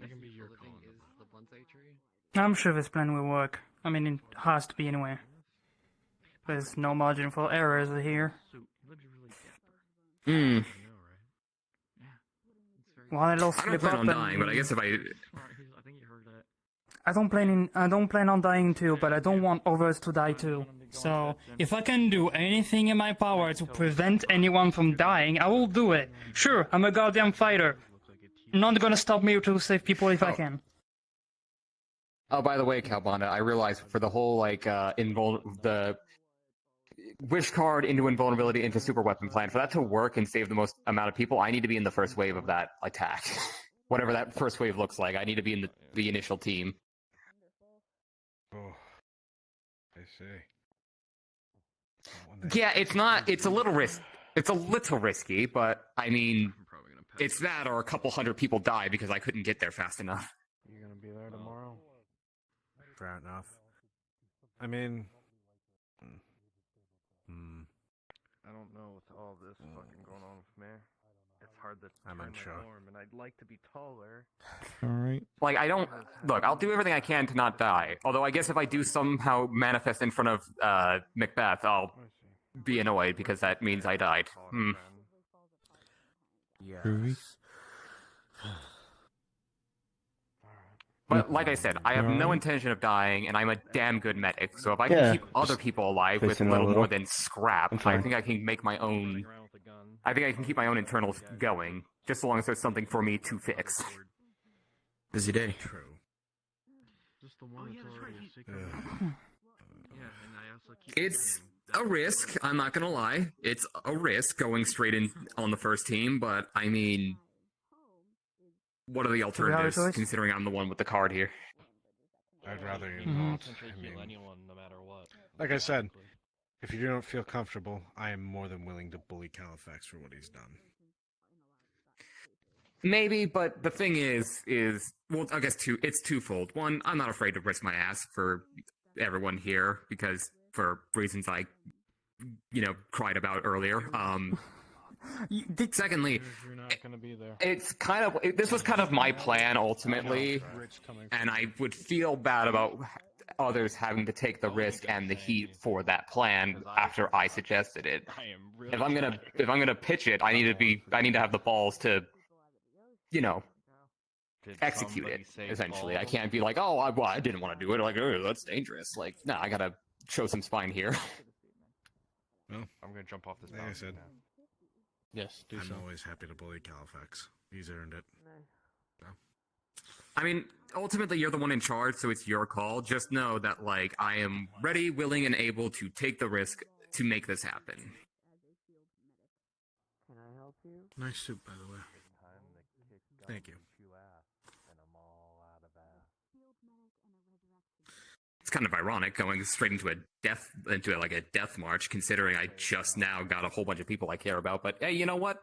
That can be your call. Is the bonsai tree? I'm sure this plan will work. I mean, it has to be anyway. There's no margin for errors here. Hmm. One little I don't slip plan up on dying, and but I guess if I... I think you heard that. I don't plan on dying too, but I don't want others to die too. So, if I can do anything in my power to prevent anyone from dying, I will do it. Sure, I'm a goddamn fighter. Not gonna stop me to save people if I can. Oh, by the way, Calbanda, I realized for the whole, the wish card into invulnerability into super weapon plan, for that to work and save the most amount of people, I need to be in the first wave of that attack. Whatever that first wave looks like, I need to be in the initial team. Oh, I see. Yeah, it's a little risky, but I mean, it's that or a couple hundred people die because I couldn't get there fast enough. You're gonna be there tomorrow? Fair enough. I mean, I don't know with all this fucking going on with me. It's hard to I'm turn unsure. my form, and I'd like to be taller. All right. Like, I don't... Look, I'll do everything I can to not die. Although I guess if I do somehow manifest in front of Macbeth, I'll be annoyed because that means I died. Groovy. But like I said, I have no intention of dying, and I'm a damn good medic. So if I can Yeah, keep other just people alive with fixing that little little. more than scrap, I'm I fine. think I can make my own... I think I can keep my own internals going, just so long as there's something for me to fix. Busy day. True. Just the one that's already a secret. Ugh. Yeah, and I also keep It's a risk, I'm not gonna lie. It's a risk going straight in on the first team, but I mean... What are the alternatives, considering I'm the one with the card here? I'd rather you not. I mean, anyone, no matter what. like I said, if you don't feel comfortable, I am more than willing to bully Califax for what he's done. Maybe, but the thing is, well, I guess it's twofold. One, I'm not afraid to risk my ass for everyone here, because for reasons I, cried about earlier. Secondly, You're not gonna be there. it's kind of this was kind of my plan ultimately, and I would feel bad about others having to take the risk and the heat for that plan after I suggested it. If I'm gonna pitch it, I need to have the balls to, execute it. Essentially, I can't be like, oh, I didn't want to do it. Like, oh, that's dangerous. Like, no, I gotta show some spine here. Well, I'm gonna jump off this like I said, Yes, do I'm so. always happy to bully Califax. He's earned it. So. I mean, ultimately, you're the one in charge, so it's your call. Just know that, like, I am ready, willing, and able to take the risk to make this happen. Can I help you? Nice soup, by the way. Thank you. It's kind of ironic going straight into a death march, considering I just now got a whole bunch of people I care about. But hey, you know what?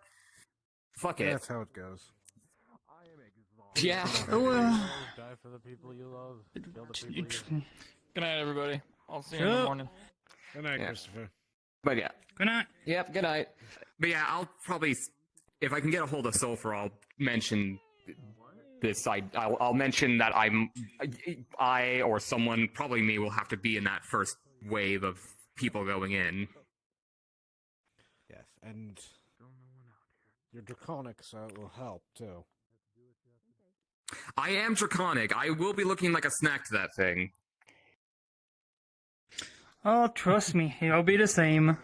Fuck it. That's how it goes. Yeah. Die for the people you love. Kill the people you... Good night, everybody. I'll see you in the morning. Good night, Yeah. Christopher. But yeah. Good night. Yep, good night. But yeah, I'll probably, if I can get a hold of Sulfur, I'll mention this. I'll mention that I or someone, probably me, will have to be in that first wave of people going in. Yes, and you're draconic, so it will help too. I am draconic. I will be looking like a snack to that thing. Oh, trust me, it'll be the same.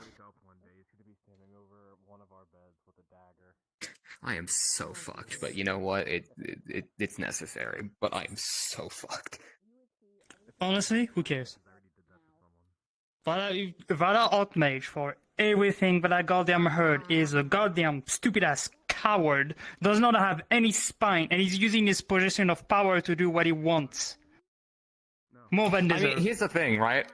I am so fucked, but you know what? It's necessary, but I am so fucked. Honestly, who cares? Vada Archmage for everything that I goddamn heard is a goddamn stupid-ass coward, does not have any spine, and he's using his position of power to do what he wants. More than I deserved. mean, here's the thing, right?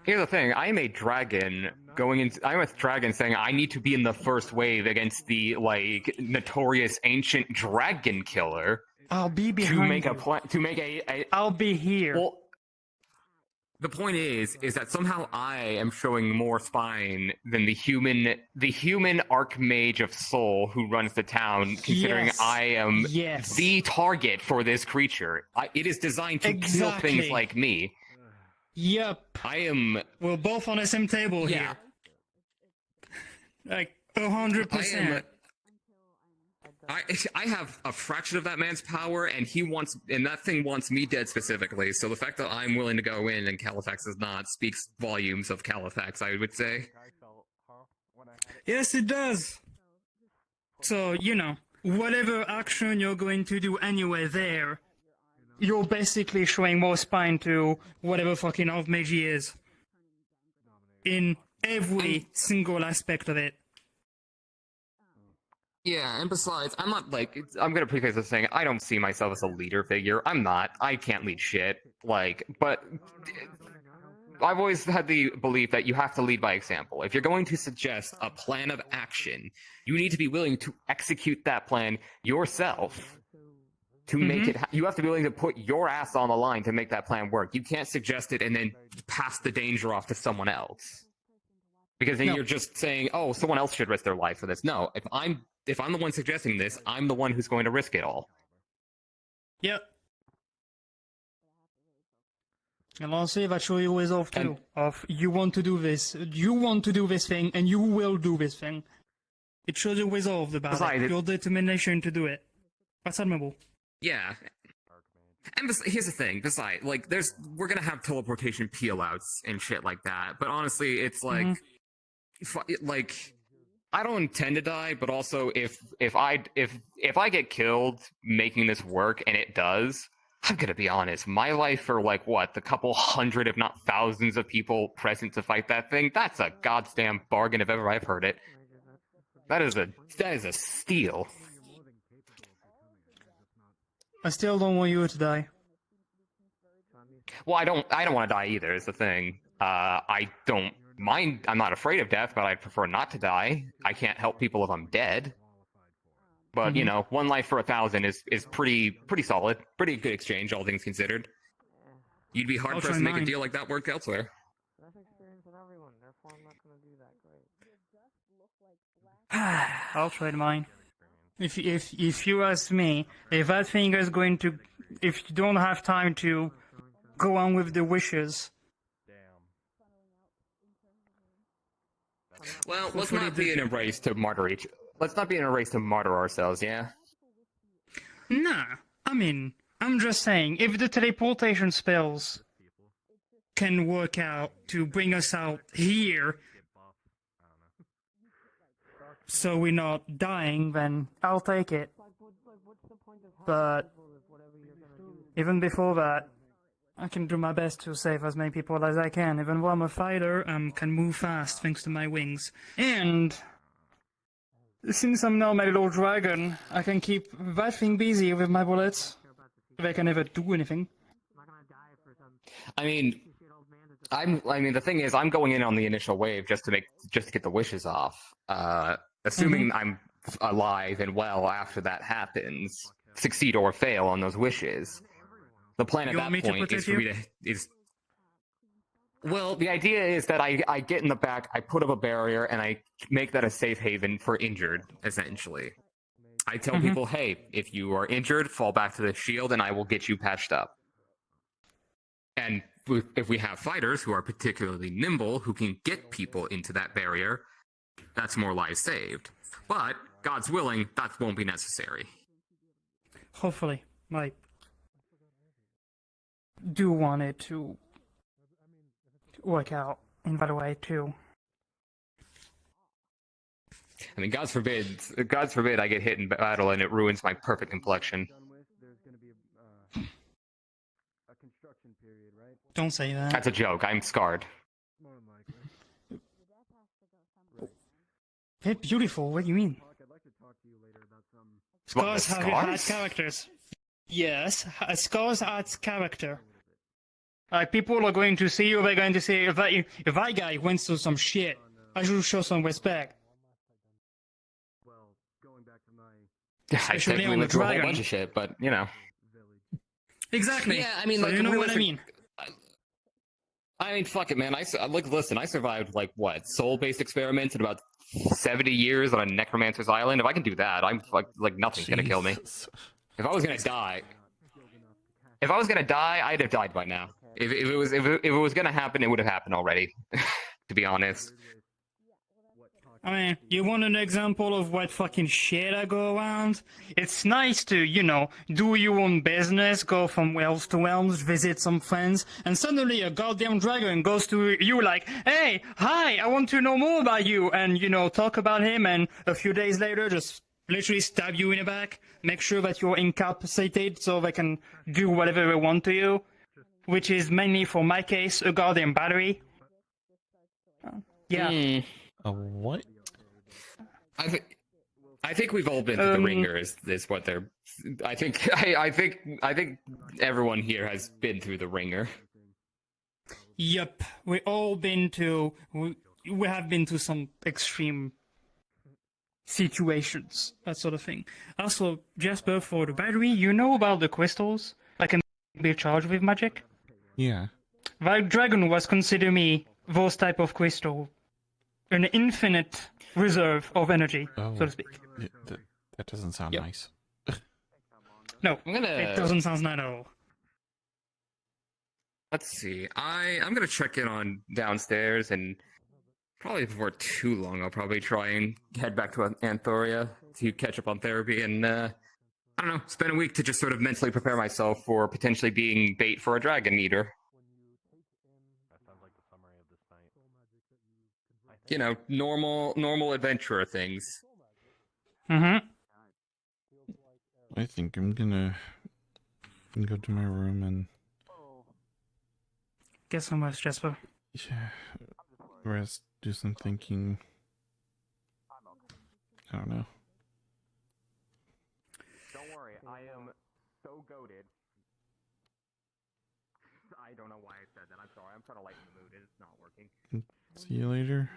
Here's the thing. I am a dragon I'm a dragon saying I need to be in the first wave against the, like, notorious ancient dragon killer. I'll be behind I'll be here. Well, the point is that somehow I am showing more spine than the human archmage of soul who runs the town, considering Yes. I am Yes. the target for this creature. It is designed to kill things Exactly. like me. Yep. I am... We're both on the same table Yeah. here. Like, 100%. I have a fraction of that man's power, and that thing wants me dead specifically. So the fact that I'm willing to go in and Califax is not speaks volumes of Califax, I would say. Yes, it does. So, whatever action you're going to do anyway there, you're basically showing more spine to whatever fucking Archmage he is. In every single aspect of it. Yeah, and besides, I'm not I'm gonna preface this saying I don't see myself as a leader figure. I'm not. I can't lead shit. But I've always had the belief that you have to lead by example. If you're going to suggest a plan of action, you need to be willing to execute that plan yourself. To make it, you have to be willing to put your ass on the line to make that plan work. You can't suggest it and then pass the danger off to someone else. Because then you're just saying, oh, someone else should risk their life for this. No, if I'm if I'm the one suggesting this, I'm the one who's going to risk it all. Yep. And honestly, that shows you resolve too. Of you want to do this thing, and you will do this thing. It shows you resolve about it. Your determination to do it. That's admirable. Yeah. And here's the thing, besides, like, we're gonna have teleportation peel outs and shit like that, but honestly, it's like, I don't intend to die, but also if I get killed making this work and it does, I'm gonna be honest, my life for like what, the couple hundred if not thousands of people present to fight that thing, that's a goddamn bargain if ever I've heard it. That is a steal. I still don't want you to die. Well, I don't want to die either, is the thing. I don't mind, I'm not afraid of death, but I'd prefer not to die. I can't help people if I'm dead. But, you know, 1 life for 1,000 is pretty solid. Pretty good exchange, all things considered. You'd be hard pressed to make a deal like that work elsewhere. I'll trade mine. If you ask me, if that thing is going to, if you don't have time to go on with the wishes. Well, let's not be in a race to martyr Let's not be in a race to martyr ourselves, yeah? Nah, I mean, I'm just saying, if the teleportation spells can work out to bring us out here, so we're not dying, then I'll take it. But even before that, I can do my best to save as many people as I can. Even though I'm a fighter, I can move fast thanks to my wings. And since I'm now my little dragon, I can keep that thing busy with my bullets. They can never do anything. I mean, the thing is, I'm going in on the initial wave just to get the wishes off. Assuming I'm alive and well after that happens, succeed or fail on those wishes. The plan at that point is for me to Well, the idea is that I get in the back, I put up a barrier, and I make that a safe haven for injured, essentially. I tell people, hey, if you are injured, fall back to the shield, and I will get you patched up. And if we have fighters who are particularly nimble, who can get people into that barrier, that's more lives saved. But, God's willing, that won't be necessary. Hopefully. I do want it to work out in that way, too. I mean, God forbid I get hit in battle and it ruins my perfect complexion. Don't say that. That's a joke. I'm scarred. They're beautiful. What do you mean? Scars have had characters. Yes, scars add character. Like, people are going to see you, they're going to say, if that guy went through some shit, I should show some respect. I technically went through a whole bunch of shit, but, you know. Exactly. Yeah, I mean, so like, you know what I mean. I mean, fuck it, man. Listen, I survived, like, what, soul-based experiments in about 70 years on a necromancer's island? If I can do that, I'm, like nothing's gonna kill me. If I was gonna die, I'd have died by now. If it was gonna happen, it would have happened already. To be honest. I mean, you want an example of what fucking shit I go around? It's nice to, you know, do your own business, go from realms to realms, visit some friends, and suddenly a goddamn dragon goes to you like, hey, hi, I want to know more about you, and, you know, talk about him, and a few days later just literally stab you in the back, make sure that you're incapacitated so they can do whatever they want to you, which is mainly, for my case, a goddamn battery. Yeah. A what? I think we've all been through the ringer. Is what they're? I think everyone here has been through the ringer. Yep, we have been to some extreme situations, that sort of thing. Also, Jasper, for the battery, you know about the crystals that can be charged with magic? Yeah. That dragon was considering me those type of crystal an infinite reserve of energy, Oh, so to speak. yeah, that doesn't sound Yep. nice. No, I'm gonna- it doesn't sound nice at all. Let's see. I'm gonna check in on downstairs, and probably before too long, I'll probably try and head back to Anthoria to catch up on therapy, and I don't know, spend a week to just sort of mentally prepare myself for potentially being bait for a dragon eater. You know, normal adventurer things. Mm-hmm. I think I'm gonna go to my room and Get some rest, Jasper. yeah, rest, do some thinking. I don't know. Don't worry, I am so goated. I don't know why I said that. I'm sorry. I'm trying to lighten the mood. It's not working. See you later.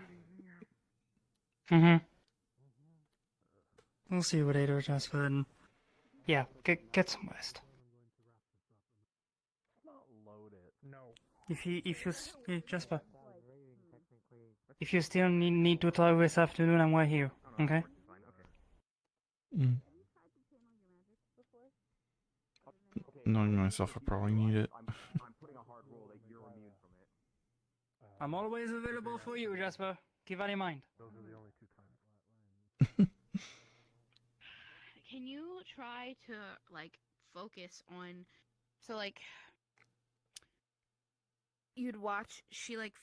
Mm-hmm. We'll see you later, Jasper. And yeah, get some rest. If you yeah, Jasper, if you still need to talk this afternoon, I'm right here. Okay. Mm. Knowing myself, I probably need it. I'm always available for you, Jasper. Keep that in mind. Can you try to like focus on, so like you'd watch she like